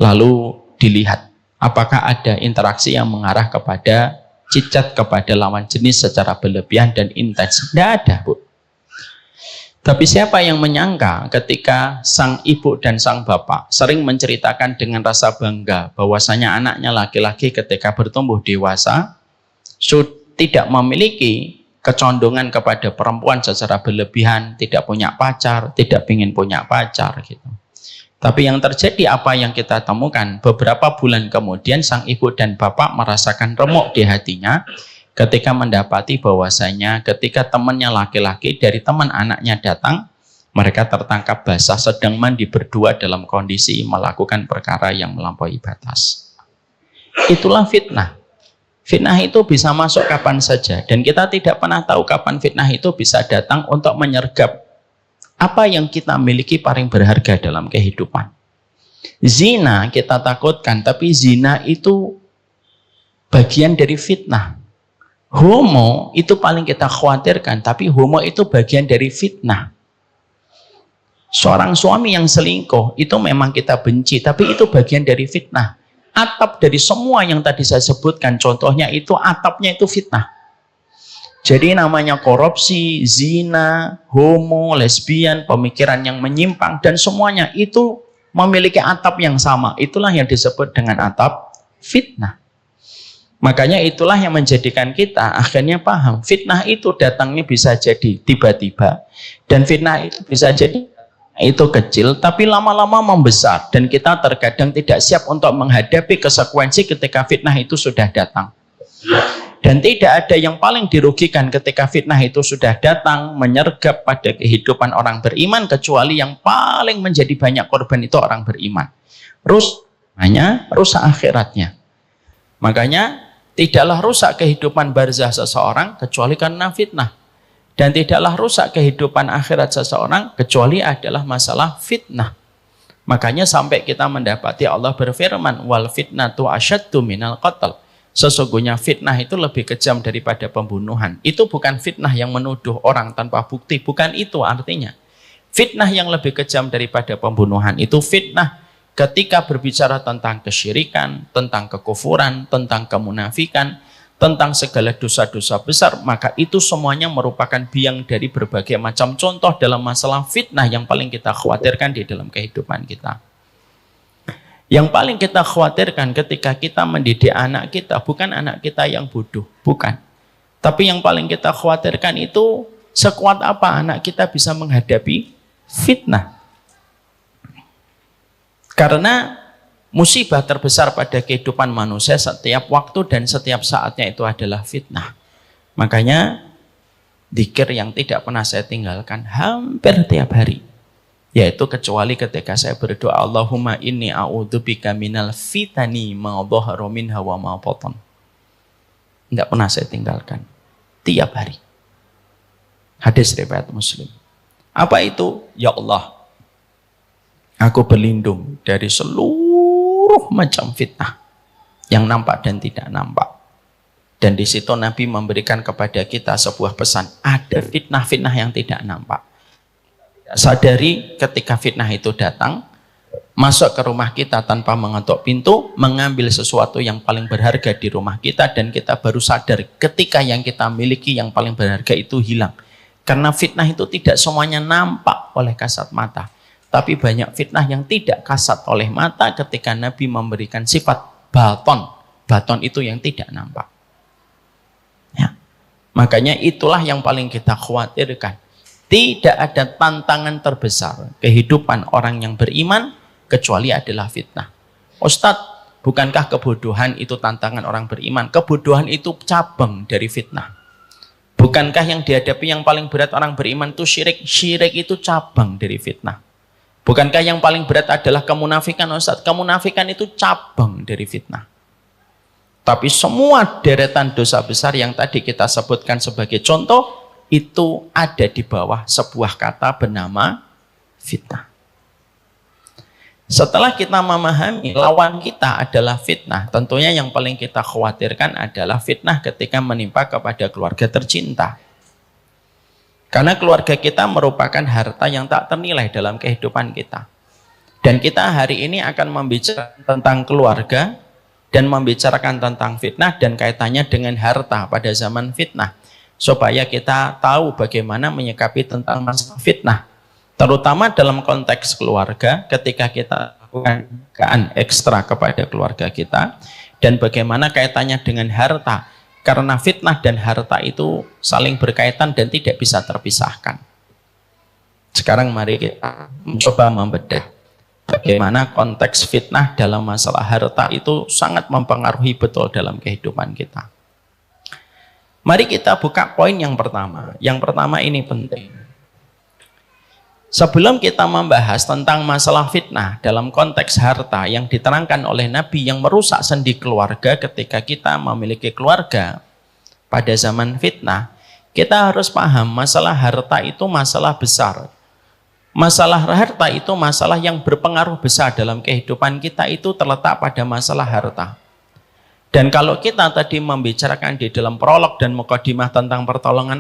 Lalu dilihat, apakah ada interaksi yang mengarah kepada cicet kepada lawan jenis secara berlebihan dan intens. Tidak ada, Bu. Tapi siapa yang menyangka ketika sang ibu dan sang bapak sering menceritakan dengan rasa bangga bahwasanya anaknya laki-laki ketika bertumbuh dewasa tidak memiliki kecondongan kepada perempuan secara berlebihan, tidak punya pacar, tidak ingin punya pacar gitu. Tapi yang terjadi apa yang kita temukan, beberapa bulan kemudian sang ibu dan bapak merasakan remuk di hatinya ketika mendapati bahwasanya ketika temannya laki-laki dari teman anaknya datang, mereka tertangkap basah sedang mandi berdua dalam kondisi melakukan perkara yang melampaui batas. Itulah fitnah. Fitnah itu bisa masuk kapan saja dan kita tidak pernah tahu kapan fitnah itu bisa datang untuk menyergap apa yang kita miliki paling berharga dalam kehidupan. Zina kita takutkan, tapi zina itu bagian dari fitnah. Homo itu paling kita khawatirkan, tapi homo itu bagian dari fitnah. Seorang suami yang selingkuh itu memang kita benci, tapi itu bagian dari fitnah. Atap dari semua yang tadi saya sebutkan, contohnya itu atapnya itu fitnah. Jadi namanya korupsi, zina, homo, lesbian, pemikiran yang menyimpang, dan semuanya itu memiliki atap yang sama. Itulah yang disebut dengan atap fitnah. Makanya itulah yang menjadikan kita akhirnya paham. Fitnah itu datangnya bisa jadi tiba-tiba. Dan fitnah itu bisa jadi itu kecil, tapi lama-lama membesar. Dan kita terkadang tidak siap untuk menghadapi konsekuensi ketika fitnah itu sudah datang. Dan tidak ada yang paling dirugikan ketika fitnah itu sudah datang, menyergap pada kehidupan orang beriman, kecuali yang paling menjadi banyak korban itu orang beriman. Rusak akhiratnya. Makanya tidaklah rusak kehidupan barzah seseorang kecuali karena fitnah. Dan tidaklah rusak kehidupan akhirat seseorang kecuali adalah masalah fitnah. Makanya sampai kita mendapati Allah berfirman, wal fitnatu asyaddu minal qatl. Sesungguhnya fitnah itu lebih kejam daripada pembunuhan. Itu bukan fitnah yang menuduh orang tanpa bukti. Bukan itu artinya. Fitnah yang lebih kejam daripada pembunuhan itu fitnah ketika berbicara tentang kesyirikan, tentang kekufuran, tentang kemunafikan, tentang segala dosa-dosa besar, maka itu semuanya merupakan biang dari berbagai macam contoh dalam masalah fitnah yang paling kita khawatirkan di dalam kehidupan kita. Yang paling kita khawatirkan ketika kita mendidik anak kita, bukan anak kita yang bodoh, bukan. Tapi yang paling kita khawatirkan itu sekuat apa anak kita bisa menghadapi fitnah. Karena musibah terbesar pada kehidupan manusia setiap waktu dan setiap saatnya itu adalah fitnah. Makanya dzikir yang tidak pernah saya tinggalkan hampir tiap hari. Yaitu kecuali ketika saya berdoa, Allahumma inni a'udzubika minal fitani ma dhahara minha wa ma batan. Tidak pernah saya tinggalkan. Tiap hari. Hadis riwayat Muslim. Apa itu? Ya Allah, aku berlindung dari seluruh macam fitnah yang nampak dan tidak nampak. Dan di situ Nabi memberikan kepada kita sebuah pesan. Ada fitnah-fitnah yang tidak nampak. Sadari ketika fitnah itu datang, masuk ke rumah kita tanpa mengetuk pintu, mengambil sesuatu yang paling berharga di rumah kita, dan kita baru sadar ketika yang kita miliki yang paling berharga itu hilang. Karena fitnah itu tidak semuanya nampak oleh kasat mata. Tapi banyak fitnah yang tidak kasat oleh mata ketika Nabi memberikan sifat baton. Baton itu yang tidak nampak. Ya. Makanya itulah yang paling kita khawatirkan. Tidak ada tantangan terbesar kehidupan orang yang beriman kecuali adalah fitnah. Ustadz, bukankah kebodohan itu tantangan orang beriman? Kebodohan itu cabang dari fitnah. Bukankah yang dihadapi yang paling berat orang beriman itu syirik? Syirik itu cabang dari fitnah. Bukankah yang paling berat adalah kemunafikan, Ustadz? Kemunafikan itu cabang dari fitnah. Tapi semua deretan dosa besar yang tadi kita sebutkan sebagai contoh, itu ada di bawah sebuah kata bernama fitnah. Setelah kita memahami lawan kita adalah fitnah, tentunya yang paling kita khawatirkan adalah fitnah ketika menimpa kepada keluarga tercinta. Karena keluarga kita merupakan harta yang tak ternilai dalam kehidupan kita. Dan kita hari ini akan membicarakan tentang keluarga dan membicarakan tentang fitnah dan kaitannya dengan harta pada zaman fitnah. Supaya kita tahu bagaimana menyikapi tentang masalah fitnah. Terutama dalam konteks keluarga ketika kita lakukan keadaan ekstra kepada keluarga kita. Dan bagaimana kaitannya dengan harta. Karena fitnah dan harta itu saling berkaitan dan tidak bisa terpisahkan. Sekarang mari kita mencoba membedah bagaimana konteks fitnah dalam masalah harta itu sangat mempengaruhi betul dalam kehidupan kita. Mari kita buka poin yang pertama. Yang pertama ini penting. Sebelum kita membahas tentang masalah fitnah dalam konteks harta yang diterangkan oleh Nabi yang merusak sendi keluarga ketika kita memiliki keluarga pada zaman fitnah, kita harus paham masalah harta itu masalah besar. Masalah harta itu masalah yang berpengaruh besar dalam kehidupan kita itu terletak pada masalah harta. Dan kalau kita tadi membicarakan di dalam prolog dan mukadimah tentang pertolongan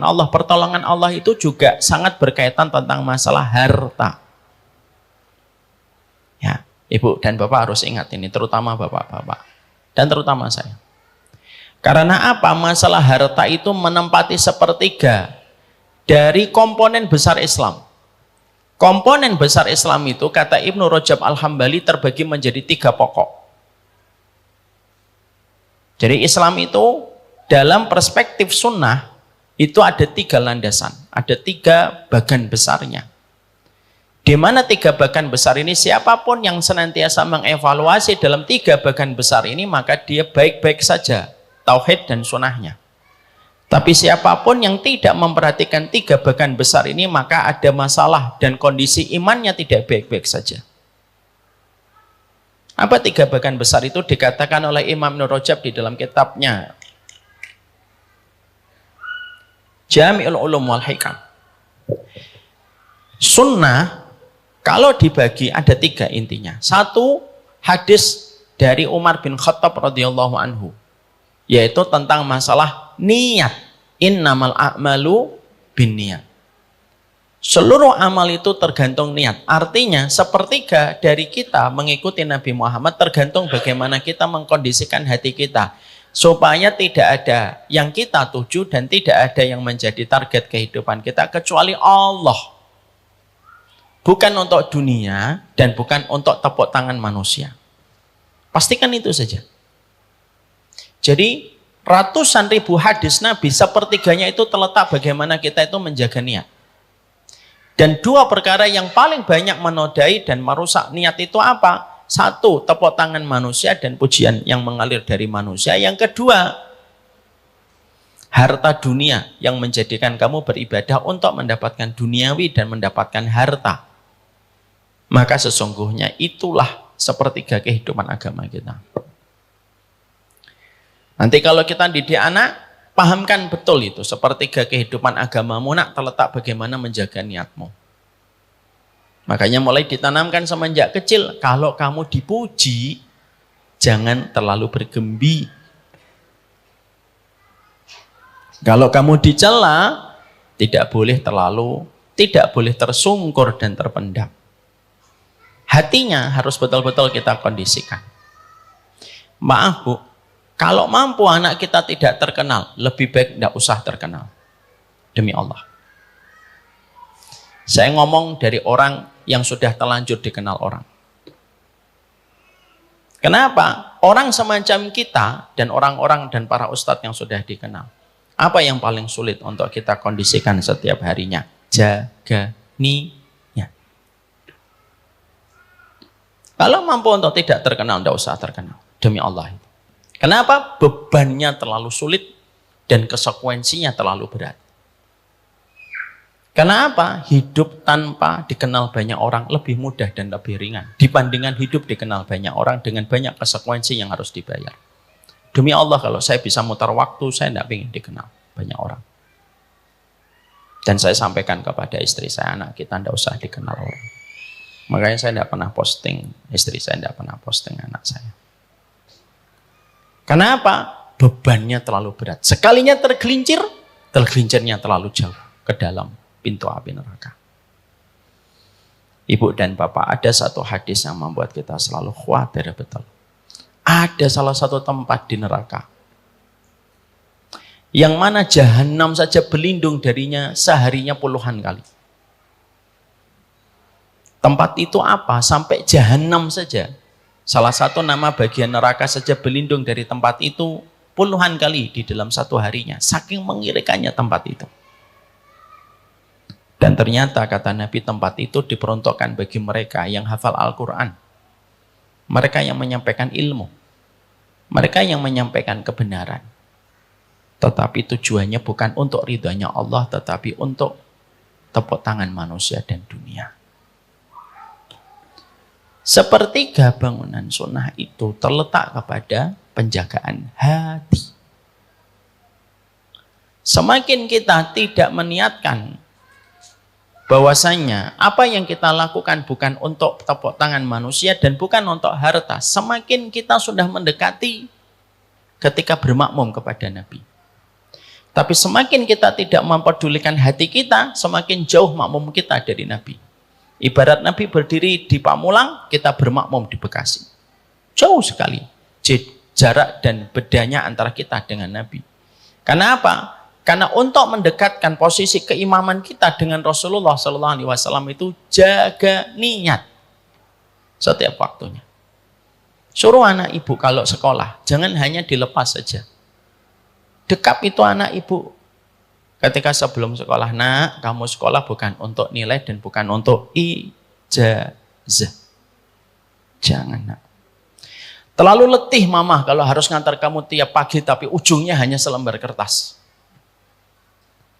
Allah itu juga sangat berkaitan tentang masalah harta. Ya, Ibu dan Bapak harus ingat ini, terutama Bapak-bapak dan terutama saya. Karena apa? Masalah harta itu menempati sepertiga dari komponen besar Islam. Komponen besar Islam itu, kata Ibnu Rajab Al-Hambali, terbagi menjadi 3 pokok. Jadi Islam itu dalam perspektif sunnah itu ada 3 landasan, ada 3 bagan besarnya. Di mana 3 bagan besar ini siapapun yang senantiasa mengevaluasi dalam 3 bagan besar ini maka dia baik-baik saja tauhid dan sunnahnya. Tapi siapapun yang tidak memperhatikan 3 bagan besar ini maka ada masalah dan kondisi imannya tidak baik-baik saja. Apa 3 bagan besar itu dikatakan oleh Imam Ibnu Rajab di dalam kitabnya Jami'ul Ulum wal Hikam. Sunnah kalau dibagi ada 3 intinya. 1, hadis dari Umar bin Khattab radhiyallahu anhu, yaitu tentang masalah niat. Innamal a'malu binniyat. Seluruh amal itu tergantung niat. Artinya sepertiga dari kita mengikuti Nabi Muhammad tergantung bagaimana kita mengkondisikan hati kita. Supaya tidak ada yang kita tuju dan tidak ada yang menjadi target kehidupan kita kecuali Allah. Bukan untuk dunia dan bukan untuk tepuk tangan manusia. Pastikan itu saja. Jadi ratusan ribu hadis Nabi sepertiganya itu terletak bagaimana kita itu menjaga niat. Dan 2 perkara yang paling banyak menodai dan merusak niat itu apa? 1, tepuk tangan manusia dan pujian yang mengalir dari manusia. Yang kedua, harta dunia yang menjadikan kamu beribadah untuk mendapatkan duniawi dan mendapatkan harta. Maka sesungguhnya itulah sepertiga kehidupan agama kita. Nanti kalau kita didik anak, pahamkan betul itu, sepertiga kehidupan agamamu nak terletak bagaimana menjaga niatmu. Makanya mulai ditanamkan semenjak kecil, kalau kamu dipuji, jangan terlalu bergembi. Kalau kamu dicela, tidak boleh tersungkur dan terpendam. Hatinya harus betul-betul kita kondisikan. Maaf Bu, kalau mampu anak kita tidak terkenal, lebih baik tidak usah terkenal. Demi Allah. Saya ngomong dari orang yang sudah terlanjur dikenal orang. Kenapa? Orang semacam kita dan orang-orang dan para ustadz yang sudah dikenal. Apa yang paling sulit untuk kita kondisikan setiap harinya? Jaga niat. Kalau mampu untuk tidak terkenal, tidak usah terkenal. Demi Allah. Kenapa? Bebannya terlalu sulit dan konsekuensinya terlalu berat. Kenapa? Hidup tanpa dikenal banyak orang lebih mudah dan lebih ringan dibandingkan hidup dikenal banyak orang dengan banyak konsekuensi yang harus dibayar. Demi Allah, kalau saya bisa mutar waktu, saya tidak ingin dikenal banyak orang. Dan saya sampaikan kepada istri saya, anak kita tidak usah dikenal orang. Makanya saya tidak pernah posting, istri saya tidak pernah posting anak saya. Kenapa? Bebannya terlalu berat. Sekalinya tergelincir, tergelincirnya terlalu jauh ke dalam pintu api neraka. Ibu dan bapak, ada satu hadis yang membuat kita selalu khawatir betul. Ada salah satu tempat di neraka yang mana jahanam saja berlindung darinya seharinya puluhan kali. Tempat itu apa? Sampai jahanam saja. Salah satu nama bagian neraka saja berlindung dari tempat itu puluhan kali di dalam satu harinya. Saking mengerikannya tempat itu. Dan ternyata kata Nabi, tempat itu diperuntukkan bagi mereka yang hafal Al-Quran. Mereka yang menyampaikan ilmu. Mereka yang menyampaikan kebenaran. Tetapi tujuannya bukan untuk ridhonya Allah, tetapi untuk tepuk tangan manusia dan dunia. Sepertiga bangunan sunnah itu terletak kepada penjagaan hati. Semakin kita tidak meniatkan bahwasanya apa yang kita lakukan bukan untuk tepuk tangan manusia dan bukan untuk harta, semakin kita sudah mendekati ketika bermakmum kepada Nabi. Tapi semakin kita tidak mempedulikan hati kita, semakin jauh makmum kita dari Nabi. Ibarat Nabi berdiri di Pamulang, kita bermakmum di Bekasi. Jauh sekali jarak dan bedanya antara kita dengan Nabi. Karena apa? Karena untuk mendekatkan posisi keimaman kita dengan Rasulullah SAW itu jaga niat setiap waktunya. Suruh anak ibu kalau sekolah, jangan hanya dilepas saja. Dekap itu anak ibu. Ketika sebelum sekolah, nak, kamu sekolah bukan untuk nilai dan bukan untuk ijazah. Jangan, nak. Terlalu letih mama kalau harus ngantar kamu tiap pagi tapi ujungnya hanya selembar kertas.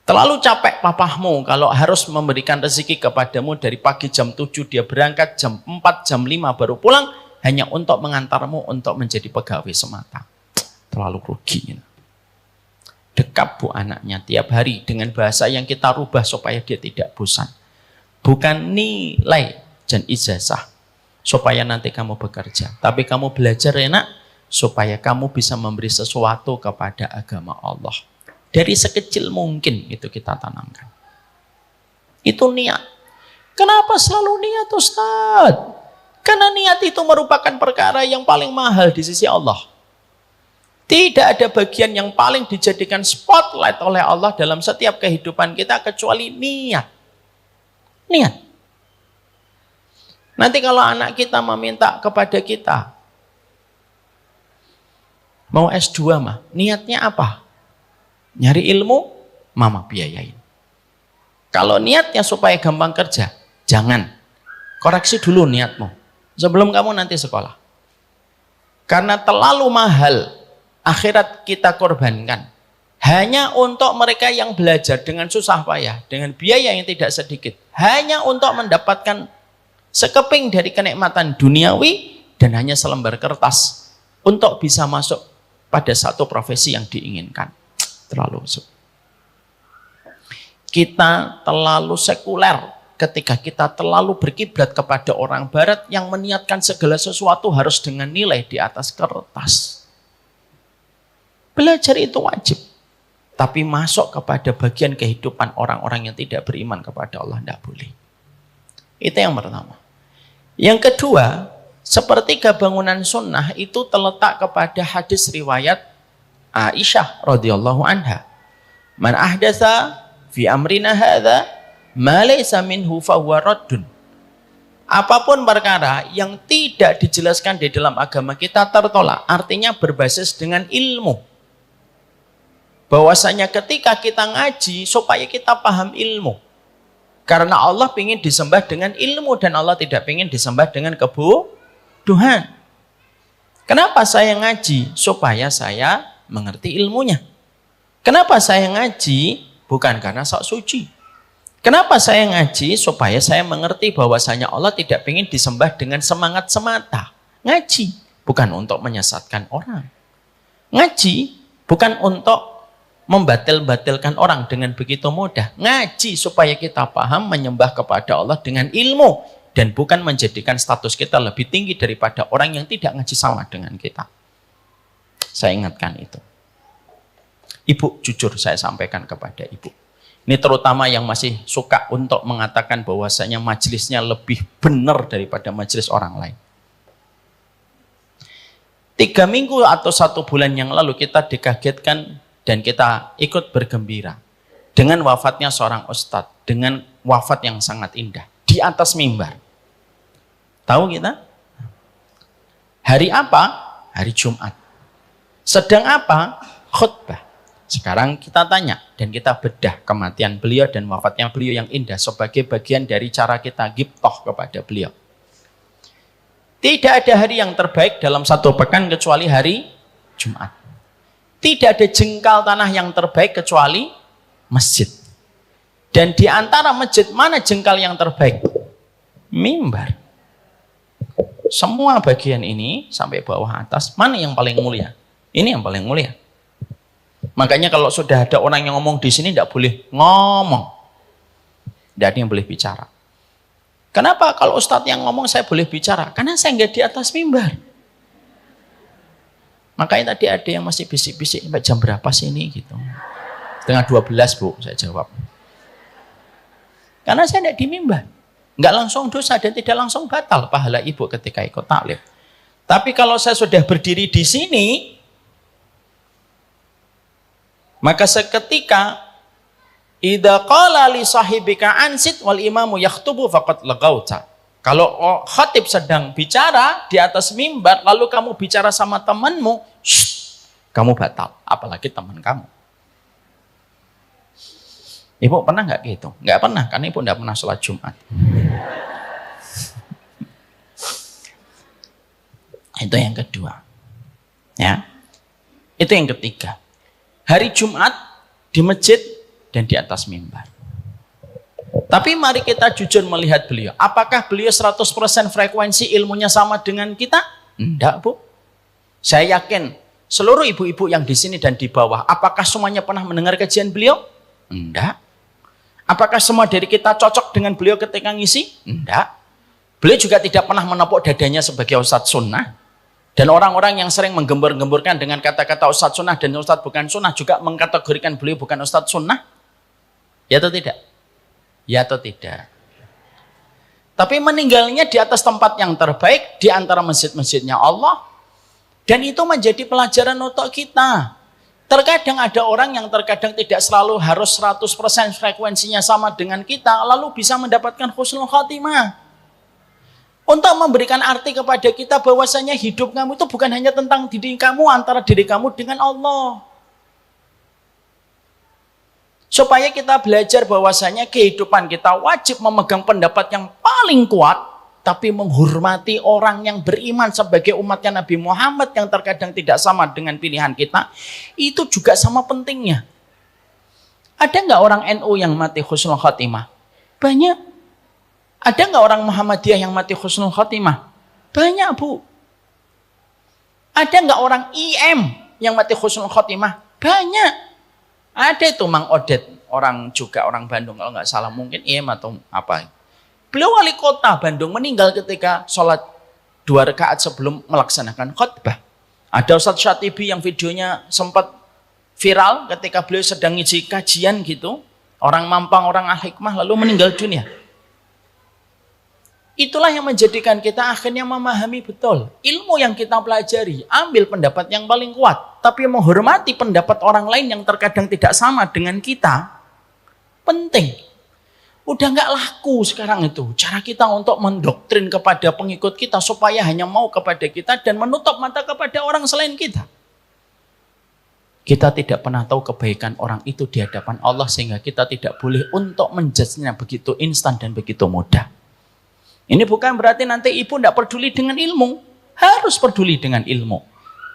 Terlalu capek papahmu kalau harus memberikan rezeki kepadamu dari pagi jam 7 dia berangkat, jam 4, jam 5 baru pulang hanya untuk mengantarmu untuk menjadi pegawai semata. Terlalu rugi. Dekap bu anaknya tiap hari dengan bahasa yang kita rubah supaya dia tidak bosan. Bukan nilai dan ijazah supaya nanti kamu bekerja. Tapi kamu belajar enak supaya kamu bisa memberi sesuatu kepada agama Allah. Dari sekecil mungkin itu kita tanamkan. Itu niat. Kenapa selalu niat Ustaz? Karena niat itu merupakan perkara yang paling mahal di sisi Allah. Tidak ada bagian yang paling dijadikan spotlight oleh Allah dalam setiap kehidupan kita kecuali niat. Niat. Nanti kalau anak kita meminta kepada kita, mau S2 mah, niatnya apa? Nyari ilmu, mama biayain. Kalau niatnya supaya gampang kerja, jangan. Koreksi dulu niatmu. Sebelum kamu nanti sekolah. Karena terlalu mahal akhirat kita korbankan. Hanya untuk mereka yang belajar dengan susah payah, dengan biaya yang tidak sedikit. Hanya untuk mendapatkan sekeping dari kenikmatan duniawi dan hanya selembar kertas untuk bisa masuk pada satu profesi yang diinginkan. Kita terlalu sekuler ketika kita terlalu berkiblat kepada orang barat yang meniatkan segala sesuatu harus dengan nilai di atas kertas. Belajar itu wajib, tapi masuk kepada bagian kehidupan orang-orang yang tidak beriman kepada Allah tidak boleh. Itu yang pertama. Yang kedua, sepertiga bangunan sunnah itu terletak kepada hadis riwayat Aisyah radhiyallahu anha. Man ahdatsa fi amrina hadza ma laysa minhu fa huwa raddun. Apapun perkara yang tidak dijelaskan di dalam agama kita tertolak. Artinya berbasis dengan ilmu. Bahwasanya ketika kita ngaji supaya kita paham ilmu. Karena Allah ingin disembah dengan ilmu dan Allah tidak ingin disembah dengan Tuhan. Kenapa saya ngaji? Supaya saya mengerti ilmunya. Kenapa saya ngaji? Bukan karena sok suci. Kenapa saya ngaji? Supaya saya mengerti bahwasanya Allah tidak ingin disembah dengan semangat semata. Ngaji bukan untuk menyesatkan orang. Ngaji bukan untuk membatil-batilkan orang dengan begitu mudah. Ngaji supaya kita paham menyembah kepada Allah dengan ilmu. Dan bukan menjadikan status kita lebih tinggi daripada orang yang tidak ngaji sama dengan kita. Saya ingatkan itu. Ibu, jujur saya sampaikan kepada ibu. Ini terutama yang masih suka untuk mengatakan bahwasanya majelisnya lebih benar daripada majelis orang lain. 3 minggu atau 1 bulan yang lalu kita dikagetkan dan kita ikut bergembira dengan wafatnya seorang ustadz, dengan wafat yang sangat indah di atas mimbar. Tahu kita? Hari apa? Hari Jumat. Sedang apa? Khutbah. Sekarang kita tanya dan kita bedah kematian beliau dan wafatnya beliau yang indah sebagai bagian dari cara kita ghibtoh kepada beliau. Tidak ada hari yang terbaik dalam 1 pekan kecuali hari Jumat. Tidak ada jengkal tanah yang terbaik kecuali masjid. Dan di antara masjid mana jengkal yang terbaik? Mimbar. Semua bagian ini sampai bawah atas, mana yang paling mulia? Ini yang paling mulia. Makanya kalau sudah ada orang yang ngomong di sini tidak boleh ngomong. Tidak ada yang boleh bicara. Kenapa kalau ustadz yang ngomong saya boleh bicara? Karena saya nggak di atas mimbar. Makanya tadi ada yang masih bisik-bisik, jam berapa sih ini? Gitu. Setengah 12 Bu, saya jawab. Karena saya tidak di mimbar. Nggak langsung dosa dan tidak langsung batal pahala ibu ketika ikut taklim. Tapi kalau saya sudah berdiri di sini, maka seketika idza qala li sahibika ansit wal imamu yakhtubu faqad lagauta. Kalau khatib sedang bicara di atas mimbar lalu kamu bicara sama temanmu, kamu batal, apalagi teman kamu. Ibu pernah nggak gitu? Nggak pernah, karena ibu nggak pernah sholat Jumat. Itu yang kedua. Ya. Itu yang ketiga. Hari Jumat di masjid dan di atas mimbar. Tapi mari kita jujur melihat beliau. Apakah beliau 100% frekuensi ilmunya sama dengan kita? Enggak, Bu. Saya yakin seluruh ibu-ibu yang di sini dan di bawah, apakah semuanya pernah mendengar kajian beliau? Enggak. Apakah semua dari kita cocok dengan beliau ketika ngisi? Enggak. Beliau juga tidak pernah menepuk dadanya sebagai ustadz sunnah. Dan orang-orang yang sering menggembur-gemburkan dengan kata-kata ustadz sunnah dan ustadz bukan sunnah juga mengkategorikan beliau bukan ustadz sunnah. Ya atau tidak? Ya atau tidak? Tapi meninggalnya di atas tempat yang terbaik di antara masjid-masjidnya Allah. Dan itu menjadi pelajaran untuk kita. Terkadang ada orang yang terkadang tidak selalu harus 100% frekuensinya sama dengan kita, lalu bisa mendapatkan husnul khatimah. Untuk memberikan arti kepada kita bahwasanya hidup kamu itu bukan hanya tentang diri kamu, antara diri kamu dengan Allah. Supaya kita belajar bahwasanya kehidupan kita wajib memegang pendapat yang paling kuat, tapi menghormati orang yang beriman sebagai umatnya Nabi Muhammad yang terkadang tidak sama dengan pilihan kita, itu juga sama pentingnya. Ada nggak orang NU yang mati husnul khatimah? Banyak. Ada nggak orang Muhammadiyah yang mati husnul khatimah? Banyak, Bu. Ada nggak orang IM yang mati husnul khatimah? Banyak. Ada itu Mang Odet, orang Bandung kalau nggak salah, mungkin IM atau apa. Beliau wali kota Bandung meninggal ketika sholat 2 rakaat sebelum melaksanakan khutbah. Ada Ustadz Syatibi yang videonya sempat viral ketika beliau sedang ngisi kajian gitu. Orang Mampang, orang Al-Hikmah lalu meninggal dunia. Itulah yang menjadikan kita akhirnya memahami betul. Ilmu yang kita pelajari, ambil pendapat yang paling kuat. Tapi menghormati pendapat orang lain yang terkadang tidak sama dengan kita, penting. Udah nggak laku sekarang itu. Cara kita untuk mendoktrin kepada pengikut kita supaya hanya mau kepada kita dan menutup mata kepada orang selain kita. Kita tidak pernah tahu kebaikan orang itu di hadapan Allah sehingga kita tidak boleh untuk menjudge-nya begitu instan dan begitu mudah. Ini bukan berarti nanti ibu tidak peduli dengan ilmu. Harus peduli dengan ilmu.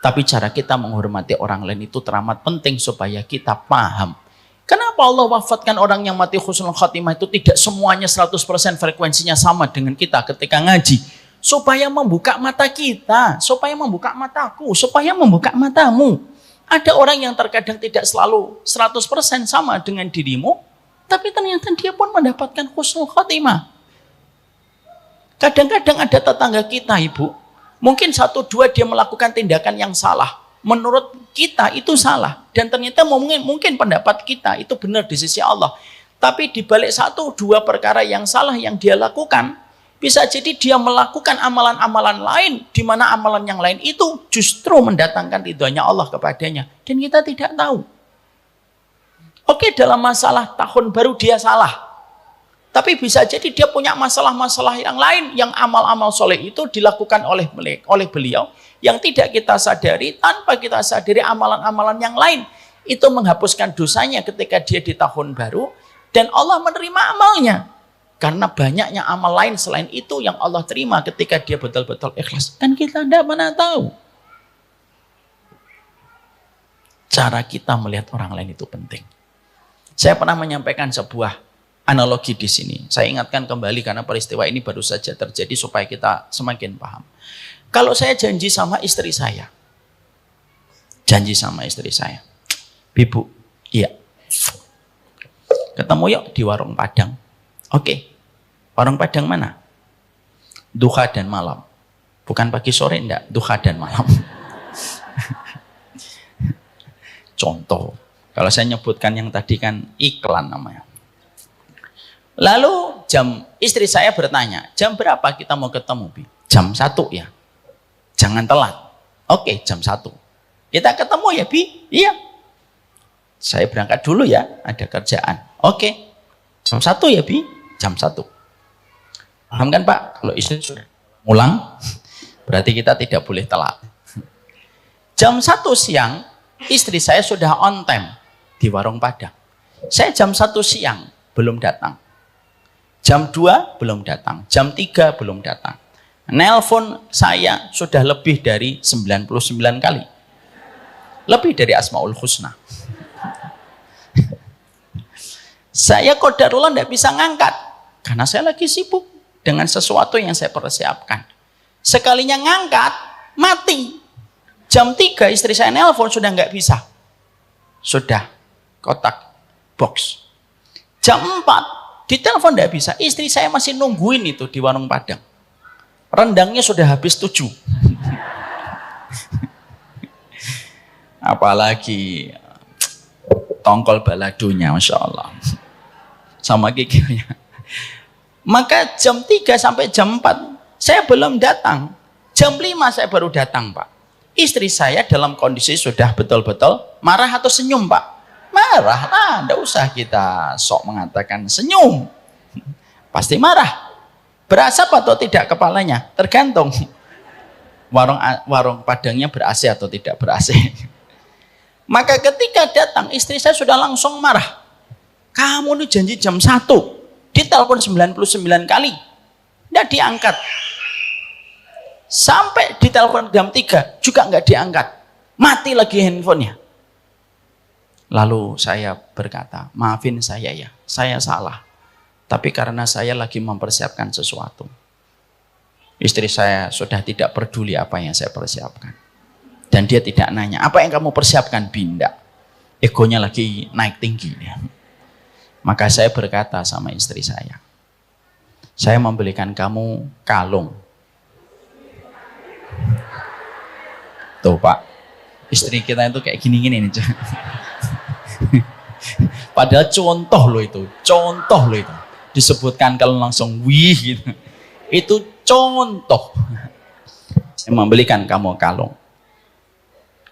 Tapi cara kita menghormati orang lain itu teramat penting supaya kita paham. Kenapa Allah wafatkan orang yang mati husnul khatimah itu tidak semuanya 100% frekuensinya sama dengan kita ketika ngaji. Supaya membuka mata kita, supaya membuka mataku, supaya membuka matamu. Ada orang yang terkadang tidak selalu 100% sama dengan dirimu, tapi ternyata dia pun mendapatkan husnul khatimah. Kadang-kadang ada tetangga kita, Ibu, mungkin 1-2 dia melakukan tindakan yang salah. Menurut kita itu salah. Dan ternyata mungkin pendapat kita itu benar di sisi Allah. Tapi di balik 1-2 perkara yang salah yang dia lakukan, bisa jadi dia melakukan amalan-amalan lain, di mana amalan yang lain itu justru mendatangkan ridhonya Allah kepadanya. Dan kita tidak tahu. Oke, dalam masalah tahun baru dia salah. Tapi bisa jadi dia punya masalah-masalah yang lain, yang amal-amal soleh itu dilakukan oleh beliau, yang tidak kita sadari, tanpa kita sadari amalan-amalan yang lain. Itu menghapuskan dosanya ketika dia di tahun baru, dan Allah menerima amalnya. Karena banyaknya amal lain selain itu yang Allah terima ketika dia betul-betul ikhlas. Kan kita tidak pernah tahu. Cara kita melihat orang lain itu penting. Saya pernah menyampaikan sebuah analogi di sini. Saya ingatkan kembali karena peristiwa ini baru saja terjadi supaya kita semakin paham. Kalau saya janji sama istri saya. Bibu, iya. Ketemu yuk di warung Padang. Oke. Warung Padang mana? Duha dan malam. Bukan pagi sore, enggak. Duha dan malam. Contoh. Kalau saya nyebutkan yang tadi kan iklan namanya. Lalu istri saya bertanya, jam berapa kita mau ketemu, Bi? Jam 1 ya. Jangan telat. Oke, jam 1. Kita ketemu ya, Bi? Iya. Saya berangkat dulu ya, ada kerjaan. Oke. Jam 1 ya, Bi? Jam 1. Paham kan, Pak? Kalau istri sudah pulang, berarti kita tidak boleh telat. Jam 1 siang, istri saya sudah on time di warung Padang. Saya jam 1 siang belum datang. Jam 2 belum datang, jam 3 belum datang. Nelpon saya sudah lebih dari 99 kali. Lebih dari Asmaul Husna. Saya qadarullah tidak bisa ngangkat. Karena saya lagi sibuk dengan sesuatu yang saya persiapkan. Sekalinya ngangkat, mati. Jam 3 istri saya nelpon sudah nggak bisa. Sudah, kotak, box. Jam 4, ditelepon tidak bisa. Istri saya masih nungguin itu di warung Padang. Rendangnya sudah habis 7. Apalagi tongkol baladonya, Masya Allah. Sama kikirnya. Maka jam 3 sampai jam 4, saya belum datang. Jam 5 saya baru datang, Pak. Istri saya dalam kondisi sudah betul-betul marah atau senyum, Pak? Marah lah, tidak usah kita sok mengatakan senyum. Pasti marah. Berasap atau tidak kepalanya? Tergantung. Warung Padangnya ber-AC atau tidak ber-AC. Maka ketika datang, istri saya sudah langsung marah. Kamu ini janji jam 1. Ditelepon 99 kali. Tidak diangkat. Sampai ditelepon jam 3, juga nggak diangkat. Mati lagi handphonenya. Lalu saya berkata, maafin saya ya, saya salah. Tapi karena saya lagi mempersiapkan sesuatu. Istri saya sudah tidak peduli apa yang saya persiapkan. Dan dia tidak nanya, apa yang kamu persiapkan, Binda? Egonya lagi naik tinggi. Maka saya berkata sama istri saya membelikan kamu kalung. Tuh Pak, istri kita itu kayak gini-gini nih. Padahal contoh loh itu. Disebutkan kalau langsung wih gitu. Itu contoh. Saya membelikan kamu kalung.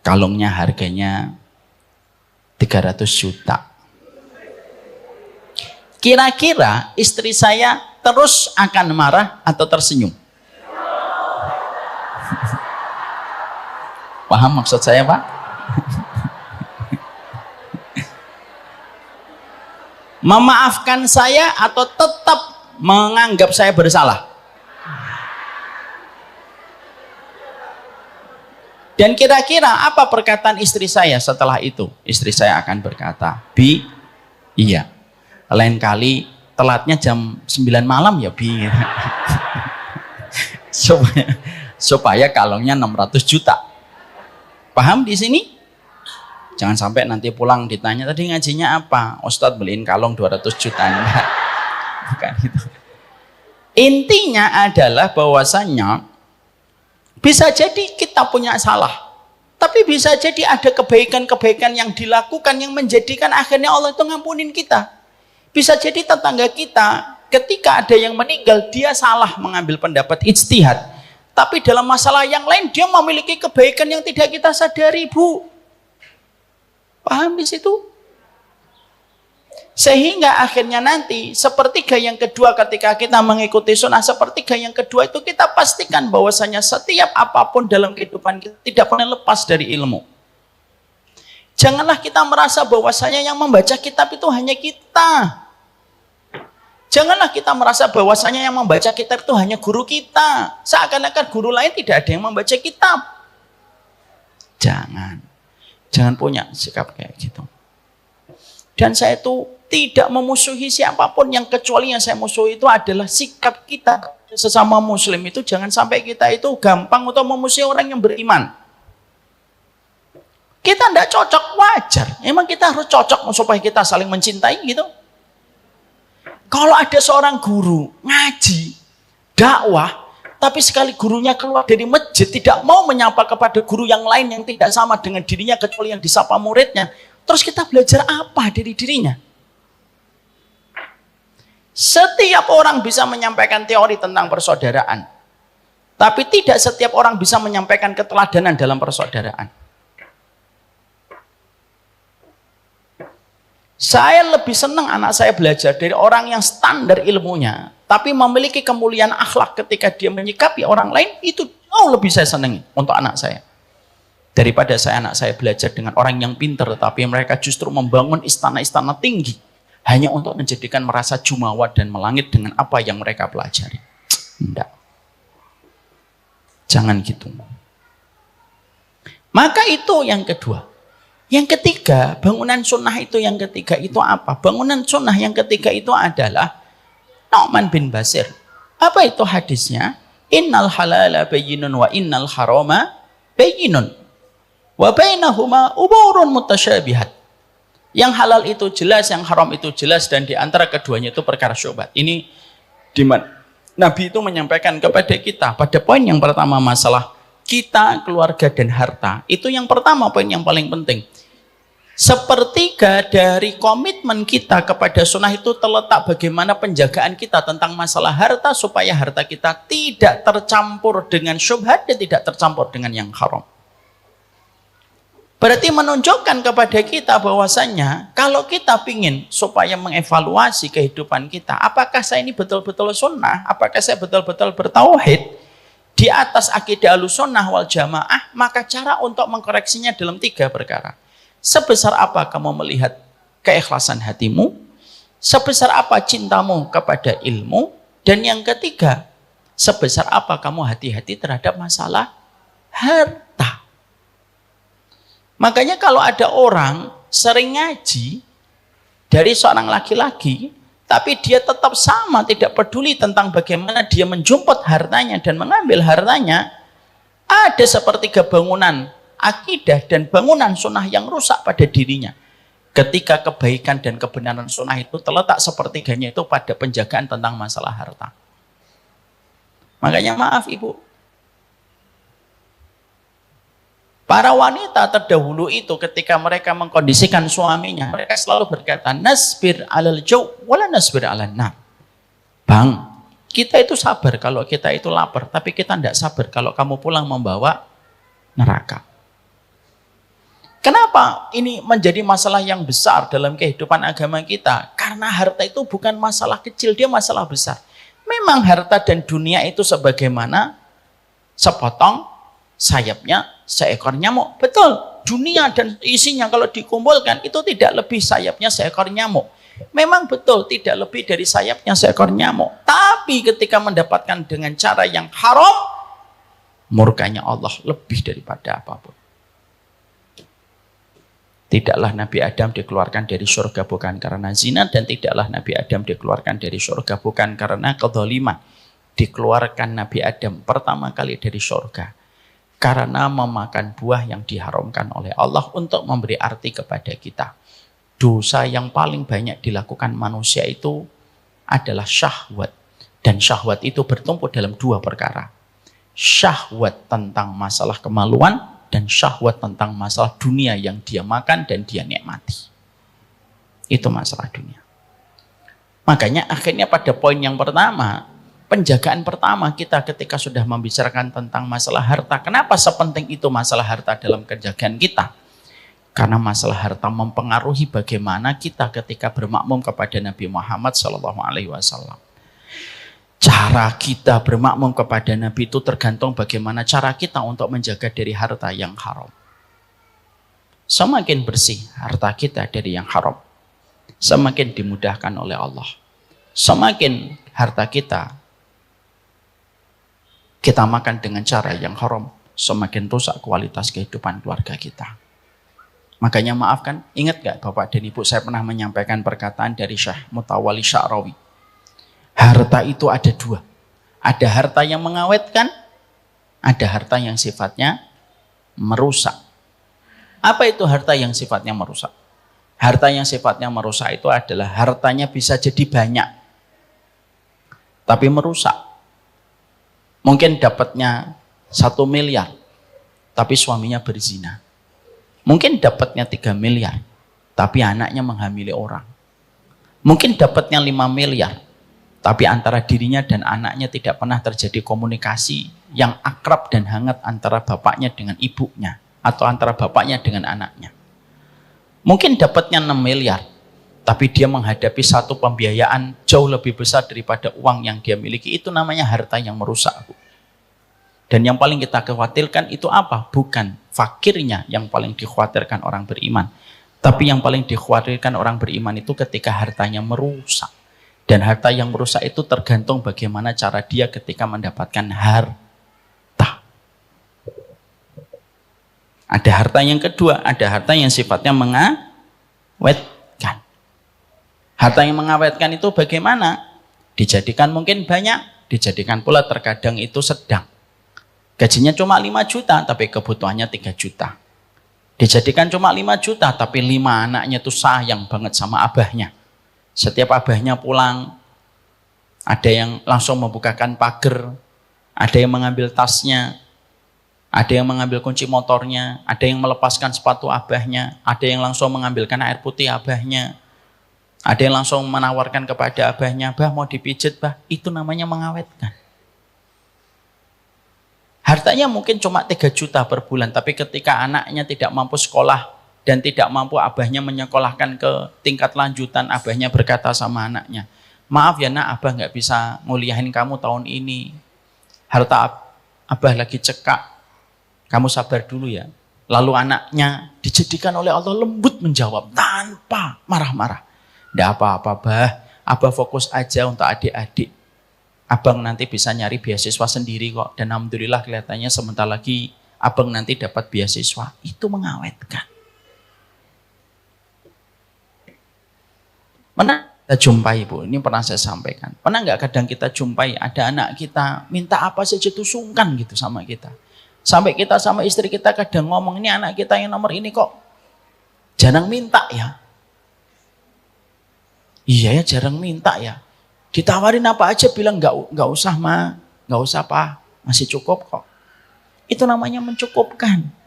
Kalungnya harganya 300 juta. Kira-kira istri saya terus akan marah atau tersenyum? Paham maksud saya, Pak? Memaafkan saya atau tetap menganggap saya bersalah? Dan kira-kira apa perkataan istri saya setelah itu? Istri saya akan berkata, Bi, iya. Lain kali telatnya jam 9 malam ya, Bi. supaya kalongnya 600 juta. Paham di sini? Jangan sampai nanti pulang ditanya, tadi ngajinya apa? Ustadz beliin kalong 200 juta. Enggak. Bukan itu. Intinya adalah bahwasannya bisa jadi kita punya salah, tapi bisa jadi ada kebaikan-kebaikan yang dilakukan yang menjadikan akhirnya Allah itu ngampunin kita. Bisa jadi tetangga kita ketika ada yang meninggal, dia salah mengambil pendapat ijtihad, tapi dalam masalah yang lain dia memiliki kebaikan yang tidak kita sadari, Bu. Paham di situ? Sehingga akhirnya nanti sepertiga yang kedua ketika kita mengikuti sunnah, sepertiga yang kedua itu kita pastikan bahwasanya setiap apapun dalam kehidupan kita tidak pernah lepas dari ilmu. Janganlah kita merasa bahwasanya yang membaca kitab itu hanya kita. Janganlah kita merasa bahwasanya yang membaca kitab itu hanya guru kita. Seakan-akan guru lain tidak ada yang membaca kitab. Jangan punya sikap kayak gitu. Dan saya itu tidak memusuhi siapapun, yang kecuali yang saya musuhi itu adalah sikap kita sesama muslim itu. Jangan sampai kita itu gampang untuk memusuhi orang yang beriman. Kita tidak cocok, wajar. Emang kita harus cocok supaya kita saling mencintai gitu. Kalau ada seorang guru ngaji, dakwah, tapi sekali gurunya keluar dari masjid tidak mau menyapa kepada guru yang lain yang tidak sama dengan dirinya kecuali yang disapa muridnya, terus kita belajar apa dari dirinya? Setiap orang bisa menyampaikan teori tentang persaudaraan, tapi tidak setiap orang bisa menyampaikan keteladanan dalam persaudaraan. Saya lebih senang anak saya belajar dari orang yang standar ilmunya, tapi memiliki kemuliaan akhlak ketika dia menyikapi orang lain, itu jauh lebih saya senangi untuk anak saya. Daripada anak saya belajar dengan orang yang pintar, tapi mereka justru membangun istana-istana tinggi, hanya untuk menjadikan merasa jumawa dan melangit dengan apa yang mereka pelajari. Tidak. Jangan gitu. Maka itu yang kedua. Yang ketiga, bangunan sunnah itu yang ketiga itu apa? Bangunan sunnah yang ketiga itu adalah Nu'man bin Bashir. Apa itu hadisnya? Innal halala bayyinun wa innal harama bayyinun. Wa bainahuma umurun mutasyabihat. Yang halal itu jelas, yang haram itu jelas, dan di antara keduanya itu perkara syubhat. Ini di mana Nabi itu menyampaikan kepada kita pada poin yang pertama masalah kita, keluarga, dan harta. Itu yang pertama, poin yang paling penting. Sepertiga dari komitmen kita kepada sunnah itu terletak bagaimana penjagaan kita tentang masalah harta, supaya harta kita tidak tercampur dengan syubhat dan tidak tercampur dengan yang haram. Berarti menunjukkan kepada kita bahwasannya kalau kita ingin supaya mengevaluasi kehidupan kita, apakah saya ini betul-betul sunnah, apakah saya betul-betul bertauhid di atas akidah Ahlussunnah wal Jamaah, maka cara untuk mengkoreksinya dalam 3 perkara. Sebesar apa kamu melihat keikhlasan hatimu, sebesar apa cintamu kepada ilmu, dan yang ketiga, sebesar apa kamu hati-hati terhadap masalah harta. Makanya kalau ada orang sering ngaji dari seorang laki-laki, tapi dia tetap sama, tidak peduli tentang bagaimana dia menjumput hartanya dan mengambil hartanya, ada sepertiga bangunan akidah dan bangunan sunnah yang rusak pada dirinya. Ketika kebaikan dan kebenaran sunnah itu terletak sepertiganya itu pada penjagaan tentang masalah harta. Makanya maaf ibu, para wanita terdahulu itu ketika mereka mengkondisikan suaminya, mereka selalu berkata, nasbir alal jau' wala nasbir alal nar. Bang, kita itu sabar kalau kita itu lapar, tapi kita tidak sabar kalau kamu pulang membawa neraka. Kenapa ini menjadi masalah yang besar dalam kehidupan agama kita? Karena harta itu bukan masalah kecil, dia masalah besar. Memang harta dan dunia itu sebagaimana sepotong sayapnya seekor nyamuk. Betul, dunia dan isinya kalau dikumpulkan itu tidak lebih sayapnya seekor nyamuk. Memang betul tidak lebih dari sayapnya seekor nyamuk. Tapi ketika mendapatkan dengan cara yang haram, murkanya Allah lebih daripada apapun. Tidaklah Nabi Adam dikeluarkan dari surga bukan karena zina, dan tidaklah Nabi Adam dikeluarkan dari surga bukan karena kezaliman. Dikeluarkan Nabi Adam pertama kali dari surga karena memakan buah yang diharamkan oleh Allah untuk memberi arti kepada kita. Dosa yang paling banyak dilakukan manusia itu adalah syahwat. Dan syahwat itu bertumpu dalam dua perkara. Syahwat tentang masalah kemaluan, dan syahwat tentang masalah dunia yang dia makan dan dia nikmati. Itu masalah dunia. Makanya akhirnya pada poin yang pertama, penjagaan pertama kita ketika sudah membicarakan tentang masalah harta. Kenapa sepenting itu masalah harta dalam penjagaan kita? Karena masalah harta mempengaruhi bagaimana kita ketika bermakmum kepada Nabi Muhammad SAW. Cara kita bermakmum kepada Nabi itu tergantung bagaimana cara kita untuk menjaga dari harta yang haram. Semakin bersih harta kita dari yang haram, semakin dimudahkan oleh Allah. Semakin harta kita makan dengan cara yang haram, semakin rusak kualitas kehidupan keluarga kita. Makanya maafkan, ingat gak Bapak dan Ibu, saya pernah menyampaikan perkataan dari Syekh Mutawalli Sya'rawi. Harta itu ada dua. Ada harta yang mengawetkan, ada harta yang sifatnya merusak. Apa itu harta yang sifatnya merusak? Harta yang sifatnya merusak itu adalah hartanya bisa jadi banyak, tapi merusak. Mungkin dapatnya 1 miliar, tapi suaminya berzina. Mungkin dapatnya 3 miliar, tapi anaknya menghamili orang. Mungkin dapatnya 5 miliar, tapi antara dirinya dan anaknya tidak pernah terjadi komunikasi yang akrab dan hangat antara bapaknya dengan ibunya, atau antara bapaknya dengan anaknya. Mungkin dapatnya 6 miliar, tapi dia menghadapi satu pembiayaan jauh lebih besar daripada uang yang dia miliki. Itu namanya harta yang merusak. Dan yang paling kita khawatirkan itu apa? Bukan fakirnya yang paling dikhawatirkan orang beriman, tapi yang paling dikhawatirkan orang beriman itu ketika hartanya merusak. Dan harta yang merusak itu tergantung bagaimana cara dia ketika mendapatkan harta. Ada harta yang kedua, ada harta yang sifatnya mengawetkan. Harta yang mengawetkan itu bagaimana? Dijadikan mungkin banyak, dijadikan pula terkadang itu sedang. Gajinya cuma 5 juta, tapi kebutuhannya 3 juta. Dijadikan cuma 5 juta, tapi 5 anaknya itu sayang banget sama abahnya. Setiap abahnya pulang, ada yang langsung membukakan pagar, ada yang mengambil tasnya, ada yang mengambil kunci motornya, ada yang melepaskan sepatu abahnya, ada yang langsung mengambilkan air putih abahnya, ada yang langsung menawarkan kepada abahnya, "Bah, mau dipijit, bah." Itu namanya mengawetkan. Hartanya mungkin cuma 3 juta per bulan, tapi ketika anaknya tidak mampu sekolah, dan tidak mampu abahnya menyekolahkan ke tingkat lanjutan, abahnya berkata sama anaknya, "Maaf ya nak, abah nggak bisa nguliahin kamu tahun ini. Harta abah lagi cekak, kamu sabar dulu ya." Lalu anaknya dijadikan oleh Allah lembut menjawab tanpa marah-marah, "Nggak apa-apa bah, abah fokus aja untuk adik-adik. Abang nanti bisa nyari beasiswa sendiri kok." Dan alhamdulillah kelihatannya sebentar lagi abang nanti dapat beasiswa. Itu mengawetkan. Pernah kita jumpai, Bu, ini pernah saya sampaikan. Pernah nggak kadang kita jumpai ada anak kita minta apa saja tuh sungkan gitu sama kita. Sampai kita sama istri kita kadang ngomong, "Ini anak kita yang nomor ini kok jarang minta ya." Iya ya, jarang minta ya. Ditawarin apa aja bilang nggak usah ma, nggak usah pa, masih cukup kok. Itu namanya mencukupkan.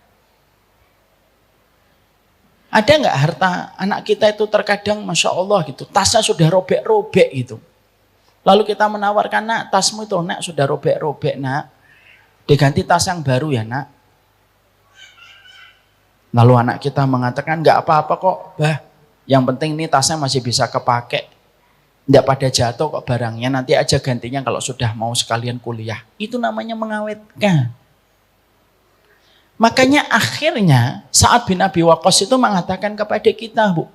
Ada nggak harta anak kita itu terkadang Masya Allah gitu, tasnya sudah robek-robek gitu. Lalu kita menawarkan, "Nak, tasmu itu nak sudah robek-robek nak, diganti tas yang baru ya nak." Lalu anak kita mengatakan, "Nggak apa-apa kok bah, yang penting ini tasnya masih bisa kepake. Nggak pada jatuh kok barangnya, nanti aja gantinya kalau sudah mau sekalian kuliah." Itu namanya mengawetkan. Makanya akhirnya Sa'ad bin Abi Waqqas itu mengatakan kepada kita, "Bu,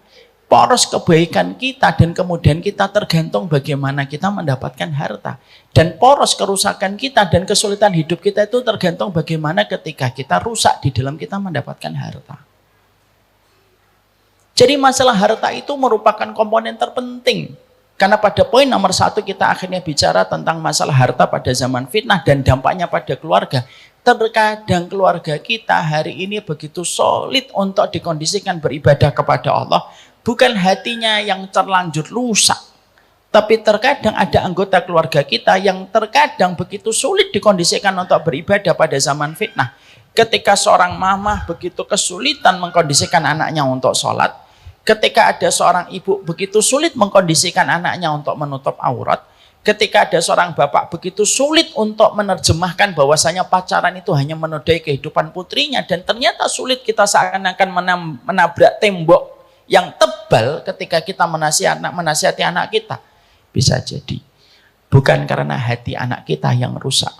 poros kebaikan kita, dan kemudian kita tergantung bagaimana kita mendapatkan harta. Dan poros kerusakan kita dan kesulitan hidup kita itu tergantung bagaimana ketika kita rusak di dalam kita mendapatkan harta. Jadi masalah harta itu merupakan komponen terpenting. Karena pada poin nomor 1 kita akhirnya bicara tentang masalah harta pada zaman fitnah dan dampaknya pada keluarga. Terkadang keluarga kita hari ini begitu solid untuk dikondisikan beribadah kepada Allah. Bukan hatinya yang terlanjur rusak. Tapi terkadang ada anggota keluarga kita yang terkadang begitu sulit dikondisikan untuk beribadah pada zaman fitnah. Ketika seorang mamah begitu kesulitan mengkondisikan anaknya untuk sholat. Ketika ada seorang ibu begitu sulit mengkondisikan anaknya untuk menutup aurat. Ketika ada seorang bapak begitu sulit untuk menerjemahkan bahwasanya pacaran itu hanya menodai kehidupan putrinya. Dan ternyata sulit kita seakan-akan menabrak tembok yang tebal ketika kita menasihati anak kita. Bisa jadi bukan karena hati anak kita yang rusak,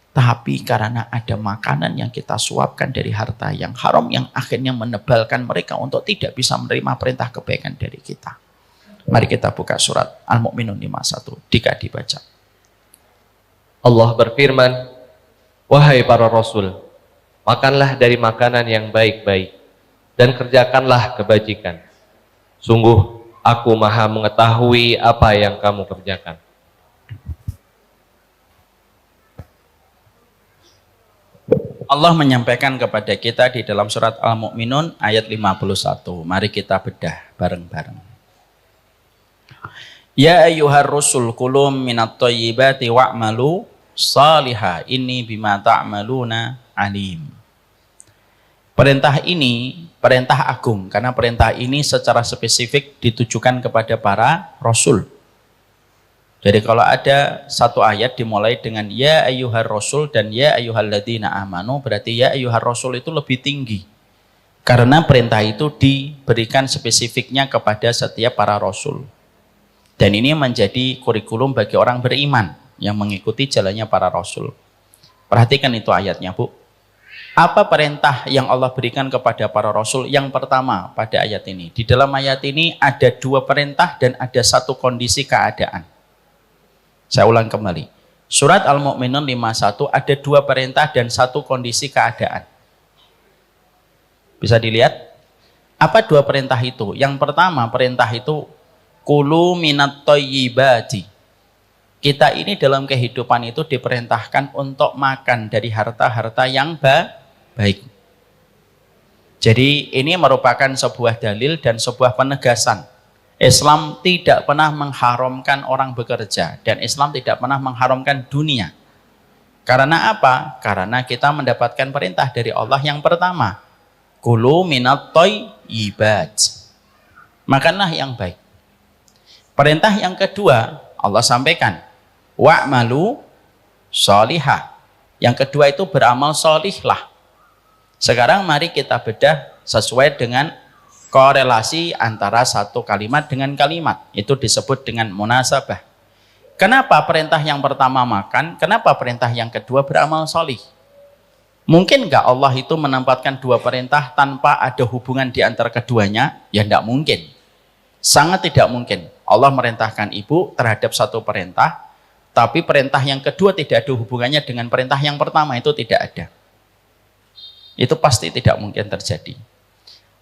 tapi karena ada makanan yang kita suapkan dari harta yang haram yang akhirnya menebalkan mereka untuk tidak bisa menerima perintah kebaikan dari kita. Mari kita buka surat Al-Mu'minun 51. Dika dibaca. Allah berfirman, wahai para rasul, makanlah dari makanan yang baik-baik dan kerjakanlah kebajikan. Sungguh, aku maha mengetahui apa yang kamu kerjakan. Allah menyampaikan kepada kita di dalam surat Al-Mu'minun ayat 51. Mari kita bedah bareng-bareng. Ya ayyuhar rusul kulum minat thayyibati wa'malu salihah inni bima ta'maluna alim. Perintah ini perintah agung, karena perintah ini secara spesifik ditujukan kepada para rasul. Jadi kalau ada satu ayat dimulai dengan ya ayyuhar rasul dan ya ayyuhalladzina amanu, berarti ya ayyuhar rasul itu lebih tinggi. Karena perintah itu diberikan spesifiknya kepada setiap para rasul. Dan ini menjadi kurikulum bagi orang beriman yang mengikuti jalannya para rasul. Perhatikan itu ayatnya, Bu. Apa perintah yang Allah berikan kepada para rasul? Yang pertama pada ayat ini. Di dalam ayat ini ada 2 perintah dan ada 1 kondisi keadaan. Saya ulang kembali. Surat Al-Mu'minun 51 ada 2 perintah dan 1 kondisi keadaan. Bisa dilihat? Apa 2 perintah itu? Yang pertama perintah itu kulu minat thayyibati. Kita ini dalam kehidupan itu diperintahkan untuk makan dari harta-harta yang baik. Jadi ini merupakan sebuah dalil dan sebuah penegasan. Islam tidak pernah mengharamkan orang bekerja dan Islam tidak pernah mengharamkan dunia. Karena apa? Karena kita mendapatkan perintah dari Allah yang pertama, kulu minat thayyibat. Makanlah yang baik. Perintah yang kedua Allah sampaikan, wa'malu sholihah. Yang kedua itu beramal sholihlah. Sekarang mari kita bedah sesuai dengan korelasi antara satu kalimat dengan kalimat. Itu disebut dengan munasabah. Kenapa perintah yang pertama makan? Kenapa perintah yang kedua beramal sholih? Mungkin nggak Allah itu menempatkan 2 perintah tanpa ada hubungan di antara keduanya? Ya tidak mungkin. Sangat tidak mungkin. Allah merintahkan ibu terhadap satu perintah, tapi perintah yang kedua tidak ada hubungannya dengan perintah yang pertama, itu tidak ada. Itu pasti tidak mungkin terjadi.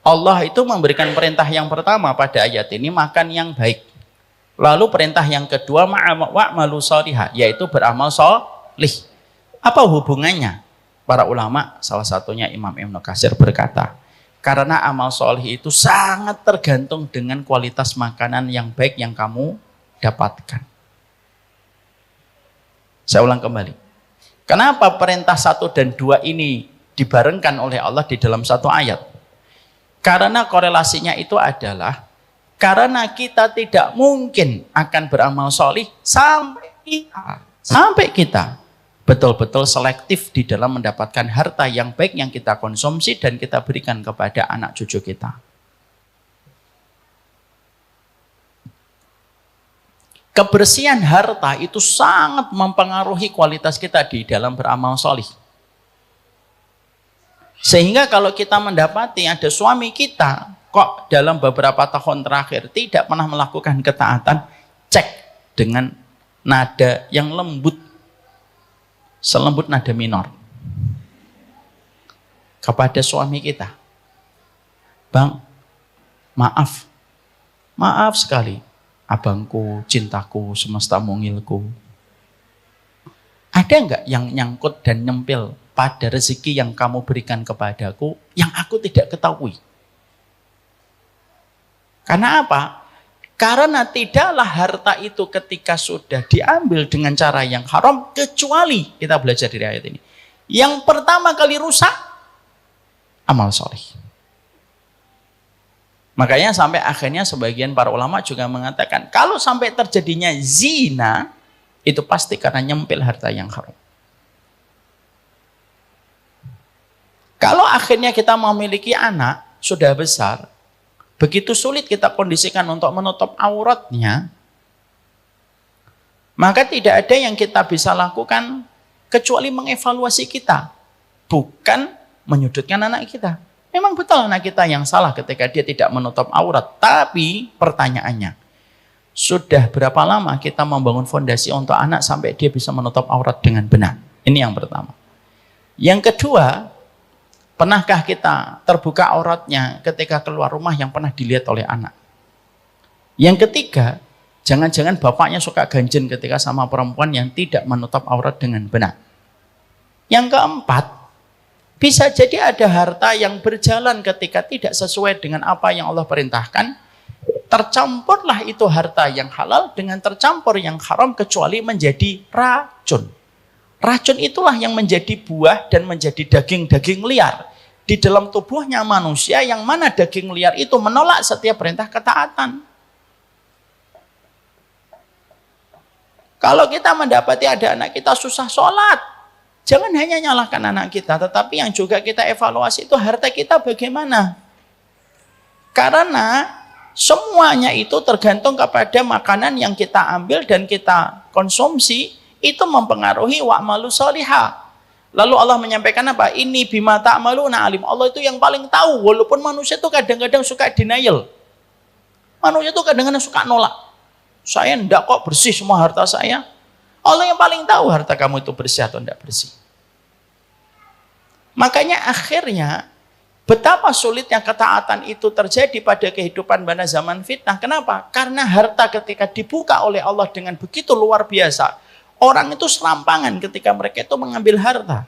Allah itu memberikan perintah yang pertama pada ayat ini, makan yang baik. Lalu perintah yang kedua, wa'malu sholihah, yaitu beramal sholih. Apa hubungannya? Para ulama, salah satunya Imam Ibnu Katsir berkata, karena amal sholih itu sangat tergantung dengan kualitas makanan yang baik yang kamu dapatkan. Saya ulang kembali. Kenapa perintah 1 dan 2 ini dibarengkan oleh Allah di dalam satu ayat? Karena korelasinya itu adalah karena kita tidak mungkin akan beramal sholih sampai kita betul-betul selektif di dalam mendapatkan harta yang baik yang kita konsumsi dan kita berikan kepada anak cucu kita. Kebersihan harta itu sangat mempengaruhi kualitas kita di dalam beramal sholih. Sehingga kalau kita mendapati ada suami kita kok dalam beberapa tahun terakhir tidak pernah melakukan ketaatan, cek dengan nada yang lembut, selembut nada minor kepada suami kita. Bang, maaf sekali, abangku, cintaku, semesta mungilku. Ada enggak yang nyangkut dan nyempil pada rezeki yang kamu berikan kepadaku yang aku tidak ketahui? Karena apa? Karena tidaklah harta itu ketika sudah diambil dengan cara yang haram, kecuali, kita belajar dari ayat ini, yang pertama kali rusak, amal soleh. Makanya sampai akhirnya sebagian para ulama juga mengatakan, kalau sampai terjadinya zina, itu pasti karena nyempil harta yang haram. Kalau akhirnya kita memiliki anak, sudah besar, begitu sulit kita kondisikan untuk menutup auratnya, maka tidak ada yang kita bisa lakukan kecuali mengevaluasi kita, bukan menyudutkan anak kita. Memang betul anak kita yang salah ketika dia tidak menutup aurat, tapi pertanyaannya, sudah berapa lama kita membangun fondasi untuk anak sampai dia bisa menutup aurat dengan benar? Ini yang pertama. Yang kedua, pernahkah kita terbuka auratnya ketika keluar rumah yang pernah dilihat oleh anak? Yang ketiga, jangan-jangan bapaknya suka ganjen ketika sama perempuan yang tidak menutup aurat dengan benar. Yang keempat, bisa jadi ada harta yang berjalan ketika tidak sesuai dengan apa yang Allah perintahkan. Tercampurlah itu harta yang halal dengan tercampur yang haram, kecuali menjadi racun. Racun itulah yang menjadi buah dan menjadi daging-daging liar di dalam tubuhnya manusia, yang mana daging liar itu menolak setiap perintah ketaatan. Kalau kita mendapati ada anak kita susah sholat, jangan hanya nyalahkan anak kita, tetapi yang juga kita evaluasi itu harta kita bagaimana. Karena semuanya itu tergantung kepada makanan yang kita ambil dan kita konsumsi, itu mempengaruhi wa'malu sholihah. Lalu Allah menyampaikan apa? Ini bima ta'maluna alim. Allah itu yang paling tahu, walaupun manusia itu kadang-kadang suka denial. Manusia itu kadang-kadang suka nolak. Saya enggak kok, bersih semua harta saya. Allah yang paling tahu harta kamu itu bersih atau enggak bersih. Makanya akhirnya betapa sulitnya ketaatan itu terjadi pada kehidupan pada zaman fitnah. Kenapa? Karena harta ketika dibuka oleh Allah dengan begitu luar biasa, orang itu serampangan ketika mereka itu mengambil harta.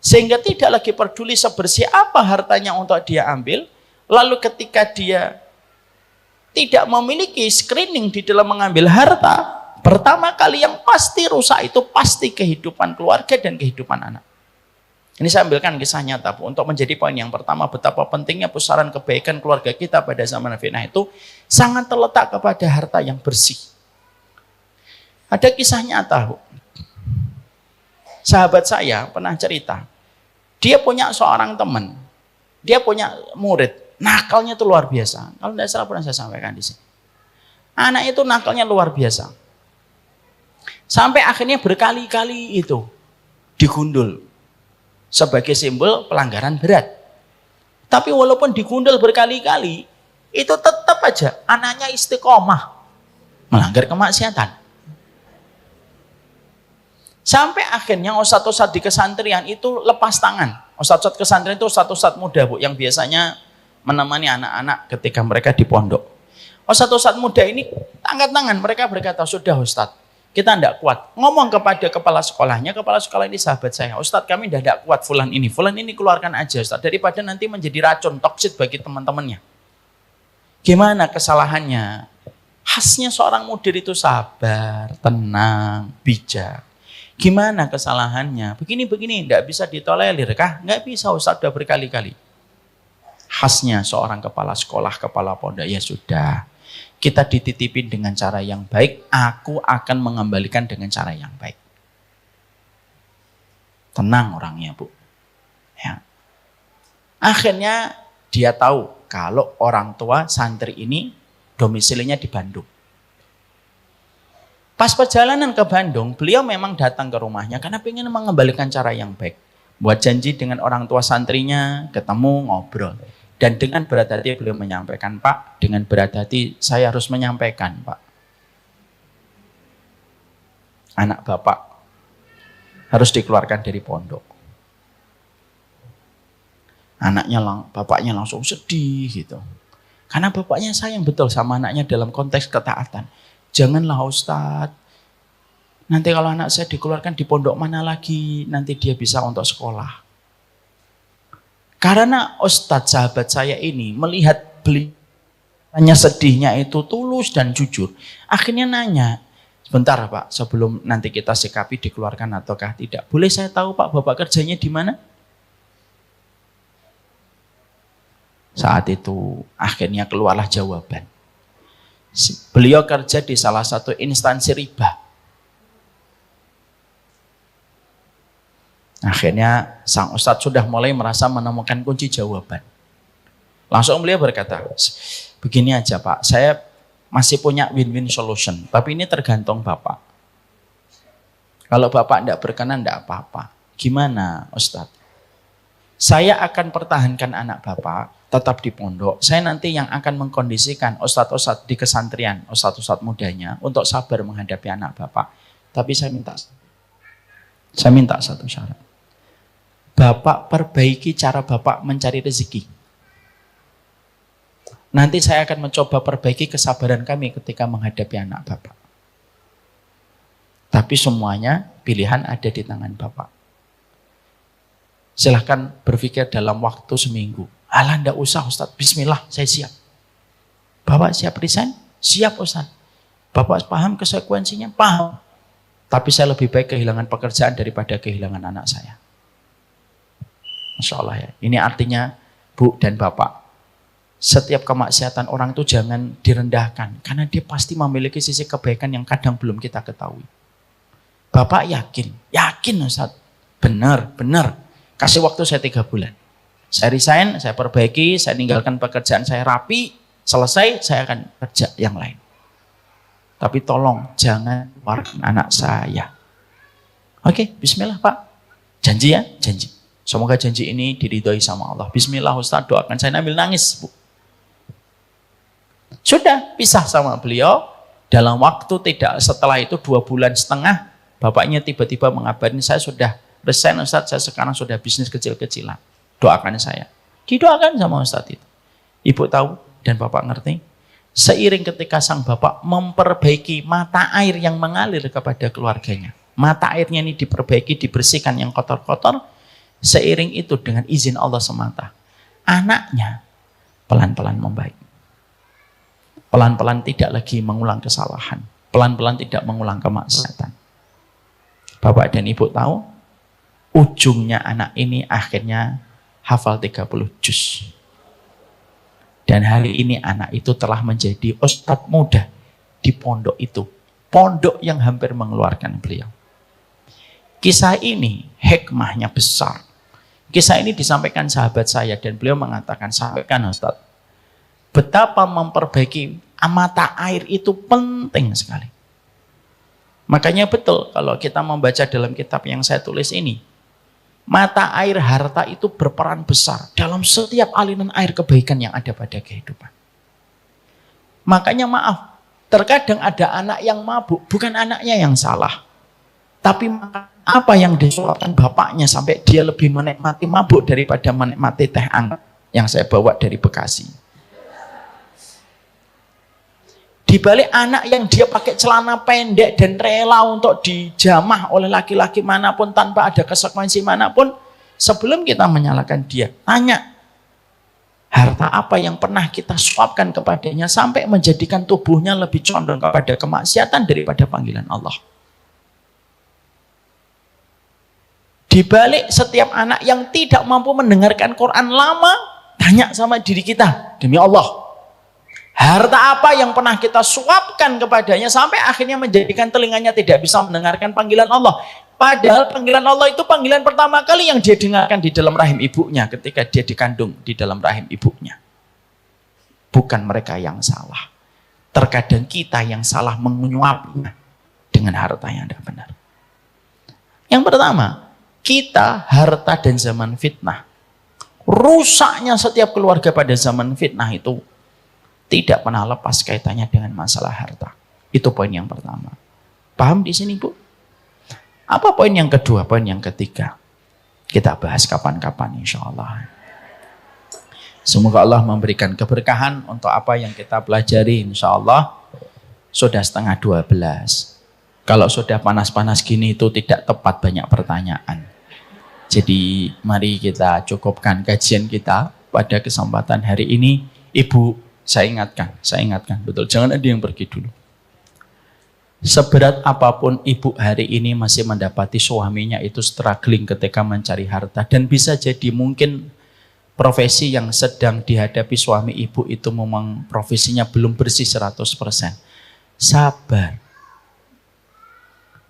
Sehingga tidak lagi peduli sebersih apa hartanya untuk dia ambil. Lalu ketika dia tidak memiliki screening di dalam mengambil harta, pertama kali yang pasti rusak itu pasti kehidupan keluarga dan kehidupan anak. Ini saya ambilkan kisah nyata, Bu, untuk menjadi poin yang pertama, betapa pentingnya pusaran kebaikan keluarga kita pada zaman fitnah itu sangat terletak kepada harta yang bersih. Ada kisah nyata, Bu. Sahabat saya pernah cerita, dia punya seorang teman, dia punya murid, nakalnya itu luar biasa. Kalau tidak salah pernah saya sampaikan di sini. Anak itu nakalnya luar biasa. Sampai akhirnya berkali-kali itu digundul sebagai simbol pelanggaran berat. Tapi walaupun digundul berkali-kali, itu tetap aja anaknya istiqomah melanggar kemaksiatan. Sampai akhirnya ustadz-ustadz di kesantrian itu lepas tangan. Ustadz-ustadz kesantrian itu ustadz-ustadz muda, Bu, yang biasanya menemani anak-anak ketika mereka di pondok. Ustadz-ustadz muda ini angkat tangan, mereka berkata, sudah Ustadz, kita tidak kuat. Ngomong kepada kepala sekolahnya, kepala sekolah ini sahabat saya, Ustadz kami tidak kuat fulan ini keluarkan aja Ustadz, daripada nanti menjadi racun, toksit bagi teman-temannya. Gimana kesalahannya? Khasnya seorang mudir itu sabar, tenang, bijak. Gimana kesalahannya? Begini-begini, tidak bisa ditolerir kah? Nggak bisa Ustadz, sudah berkali-kali. Khasnya seorang kepala sekolah, kepala pondok, ya sudah. Kita dititipin dengan cara yang baik, aku akan mengembalikan dengan cara yang baik. Tenang orangnya, Bu. Ya. Akhirnya dia tahu kalau orang tua santri ini domisilinya di Bandung. Pas perjalanan ke Bandung, beliau memang datang ke rumahnya karena ingin mengembalikan cara yang baik. Buat janji dengan orang tua santrinya, ketemu, ngobrol. Dan dengan berat hati beliau menyampaikan, Pak, dengan berat hati saya harus menyampaikan, Pak. Anak Bapak harus dikeluarkan dari pondok. Bapaknya langsung sedih gitu. Karena bapaknya sayang betul sama anaknya dalam konteks ketaatan. Janganlah Ustadz, nanti kalau anak saya dikeluarkan di pondok mana lagi, nanti dia bisa untuk sekolah. Karena Ustadz sahabat saya ini melihat beliau sedihnya itu tulus dan jujur. Akhirnya nanya, sebentar Pak, sebelum nanti kita sikapi dikeluarkan ataukah tidak. Boleh saya tahu Pak, Bapak kerjanya di mana? Saat itu akhirnya keluarlah jawaban. Beliau kerja di salah satu instansi riba. Akhirnya sang ustadz sudah mulai merasa menemukan kunci jawaban. Langsung beliau berkata, begini aja Pak, saya masih punya win-win solution, tapi ini tergantung Bapak. Kalau Bapak tidak berkenan, tidak apa-apa. Gimana Ustadz? Saya akan pertahankan anak Bapak tetap di pondok. Saya nanti yang akan mengkondisikan ustadz-ustadz di kesantrian, ustadz-ustadz mudanya untuk sabar menghadapi anak Bapak. Tapi saya minta satu syarat. Bapak perbaiki cara Bapak mencari rezeki. Nanti saya akan mencoba perbaiki kesabaran kami ketika menghadapi anak Bapak. Tapi semuanya pilihan ada di tangan Bapak. Silahkan berpikir dalam waktu seminggu. Alah, enggak usah Ustadz, bismillah, saya siap. Bapak siap resign? Siap Ustadz. Bapak paham konsekuensinya? Paham. Tapi saya lebih baik kehilangan pekerjaan daripada kehilangan anak saya. Masya Allah ya. Ini artinya Bu dan Bapak, setiap kemaksiatan orang itu jangan direndahkan. Karena dia pasti memiliki sisi kebaikan yang kadang belum kita ketahui. Bapak yakin Ustaz. Benar. Kasih waktu saya 3 bulan. Saya resign, saya perbaiki, saya tinggalkan pekerjaan saya rapi, selesai, saya akan kerja yang lain. Tapi tolong jangan keluarkan anak saya. Oke, bismillah Pak. Janji ya, janji. Semoga janji ini diridhoi sama Allah. Bismillah Ustaz, doakan saya sambil nangis, Bu. Sudah pisah sama beliau. Dalam waktu tidak setelah itu 2,5 bulan, bapaknya tiba-tiba mengabarin, saya sudah resign Ustaz, saya sekarang sudah bisnis kecil-kecilan. Doakan saya. Didoakan sama Ustaz itu. Ibu tahu dan Bapak ngerti. Seiring ketika sang Bapak memperbaiki mata air yang mengalir kepada keluarganya. Mata airnya ini diperbaiki, dibersihkan yang kotor-kotor. Seiring itu dengan izin Allah semata. Anaknya pelan-pelan membaik. Pelan-pelan tidak lagi mengulang kesalahan. Pelan-pelan tidak mengulang kemaksiatan. Bapak dan Ibu tahu, ujungnya anak ini akhirnya hafal 30 juz. Dan hari ini anak itu telah menjadi ustadz muda di pondok itu. Pondok yang hampir mengeluarkan beliau. Kisah ini hikmahnya besar. Kisah ini disampaikan sahabat saya dan beliau mengatakan, sampaikan Ustaz, betapa memperbaiki mata air itu penting sekali. Makanya betul kalau kita membaca dalam kitab yang saya tulis ini, mata air harta itu berperan besar dalam setiap aliran air kebaikan yang ada pada kehidupan. Makanya maaf, terkadang ada anak yang mabuk, bukan anaknya yang salah. Tapi apa yang disuapkan bapaknya sampai dia lebih menikmati mabuk daripada menikmati teh anget yang saya bawa dari Bekasi. Di balik anak yang dia pakai celana pendek dan rela untuk dijamah oleh laki-laki manapun tanpa ada konsekuensi manapun, sebelum kita menyalahkan dia, tanya, harta apa yang pernah kita suapkan kepadanya sampai menjadikan tubuhnya lebih condong kepada kemaksiatan daripada panggilan Allah. Di balik setiap anak yang tidak mampu mendengarkan Quran lama, tanya sama diri kita, demi Allah, harta apa yang pernah kita suapkan kepadanya sampai akhirnya menjadikan telinganya tidak bisa mendengarkan panggilan Allah. Padahal panggilan Allah itu panggilan pertama kali yang dia dengarkan di dalam rahim ibunya ketika dia dikandung di dalam rahim ibunya. Bukan mereka yang salah. Terkadang kita yang salah menyuapnya dengan harta yang tidak benar. Yang pertama, kita harta dan zaman fitnah. Rusaknya setiap keluarga pada zaman fitnah itu tidak pernah lepas kaitannya dengan masalah harta. Itu poin yang pertama. Paham di sini, Bu? Apa poin yang kedua, poin yang ketiga? Kita bahas kapan-kapan insya Allah. Semoga Allah memberikan keberkahan untuk apa yang kita pelajari insya Allah. Sudah setengah 12. Kalau sudah panas-panas gini itu tidak tepat banyak pertanyaan. Jadi mari kita cukupkan kajian kita pada kesempatan hari ini. Ibu, saya ingatkan betul, jangan ada yang pergi dulu. Seberat apapun ibu hari ini masih mendapati suaminya itu struggling ketika mencari harta. Dan bisa jadi mungkin profesi yang sedang dihadapi suami ibu itu memang profesinya belum bersih 100%. Sabar.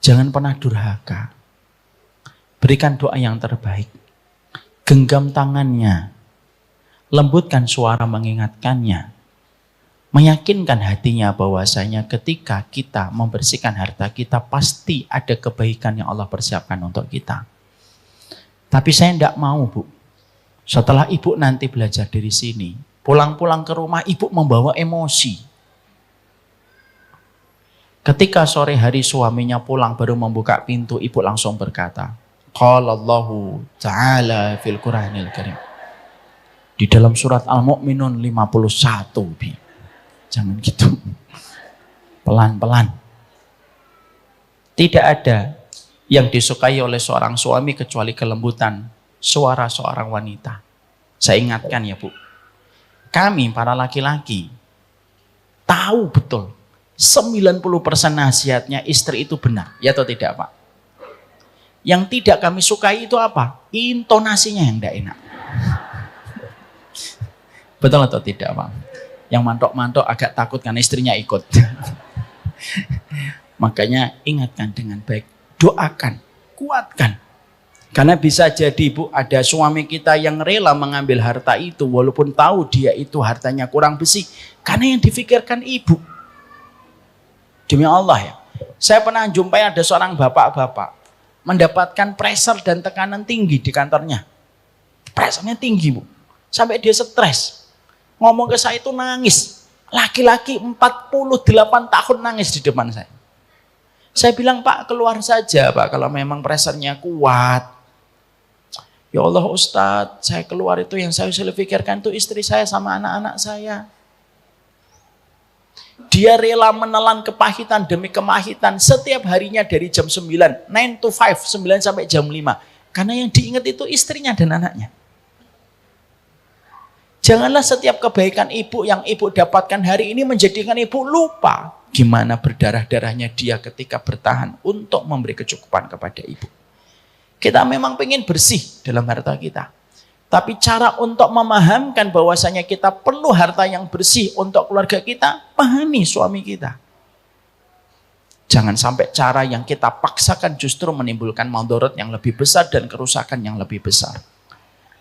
Jangan pernah durhaka. Berikan doa yang terbaik. Genggam tangannya. Lembutkan suara mengingatkannya. Meyakinkan hatinya bahwasanya ketika kita membersihkan harta kita pasti ada kebaikan yang Allah persiapkan untuk kita. Tapi saya tidak mau, Bu. Setelah ibu nanti belajar dari sini, pulang-pulang ke rumah ibu membawa emosi. Ketika sore hari suaminya pulang baru membuka pintu, ibu langsung berkata, Qala Allahu Ta'ala fil Qur'anil Karim. Di dalam surat Al-Mu'minun 51, Bi. Jangan gitu. Pelan-pelan. Tidak ada yang disukai oleh seorang suami kecuali kelembutan suara seorang wanita. Saya ingatkan ya, Bu. Kami para laki-laki tahu betul 90% nasihatnya istri itu benar. Ya atau tidak, Pak? Yang tidak kami sukai itu apa? Intonasinya yang tidak enak. Betul atau tidak, Pak? Yang mantok-mantok agak takut karena istrinya ikut. Makanya ingatkan dengan baik. Doakan, kuatkan. Karena bisa jadi, Bu, ada suami kita yang rela mengambil harta itu walaupun tahu dia itu hartanya kurang bersih. Karena yang difikirkan ibu. Demi Allah ya. Saya pernah jumpai ada seorang bapak-bapak mendapatkan pressure dan tekanan tinggi di kantornya. Pressernya tinggi, Bu. Sampai dia stres. Ngomong ke saya itu nangis. Laki-laki 48 tahun nangis di depan saya. Saya bilang, Pak, keluar saja, Pak, kalau memang pressernya kuat. Ya Allah, Ustadz, saya keluar itu yang saya selalu pikirkan itu istri saya sama anak-anak saya. Dia rela menelan kepahitan demi kemahitan setiap harinya dari jam 9, 9 to 5, 9 sampai jam 5. Karena yang diingat itu istrinya dan anaknya. Janganlah setiap kebaikan ibu yang ibu dapatkan hari ini menjadikan ibu lupa gimana berdarah-darahnya dia ketika bertahan untuk memberi kecukupan kepada ibu. Kita memang pengen bersih dalam harta kita. Tapi cara untuk memahamkan bahwasanya kita perlu harta yang bersih untuk keluarga kita, pahami suami kita. Jangan sampai cara yang kita paksakan justru menimbulkan mudarat yang lebih besar dan kerusakan yang lebih besar.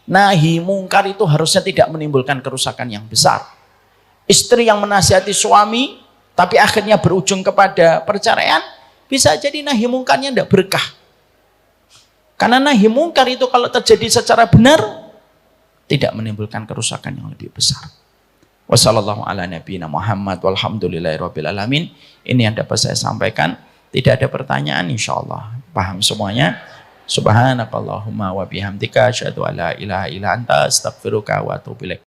Nahi mungkar itu harusnya tidak menimbulkan kerusakan yang besar. Istri yang menasihati suami, tapi akhirnya berujung kepada perceraian, bisa jadi nahi mungkarnya tidak berkah. Karena nahi mungkar itu kalau terjadi secara benar, tidak menimbulkan kerusakan yang lebih besar. Wassallallahu ala nabiyina Muhammad walhamdulillahirabbil alamin. Ini yang dapat saya sampaikan. Tidak ada pertanyaan, insyaallah. Paham semuanya? Subhanakallahumma wa bihamdika asyhadu an la ilaha illa anta astaghfiruka wa atubu ilaik.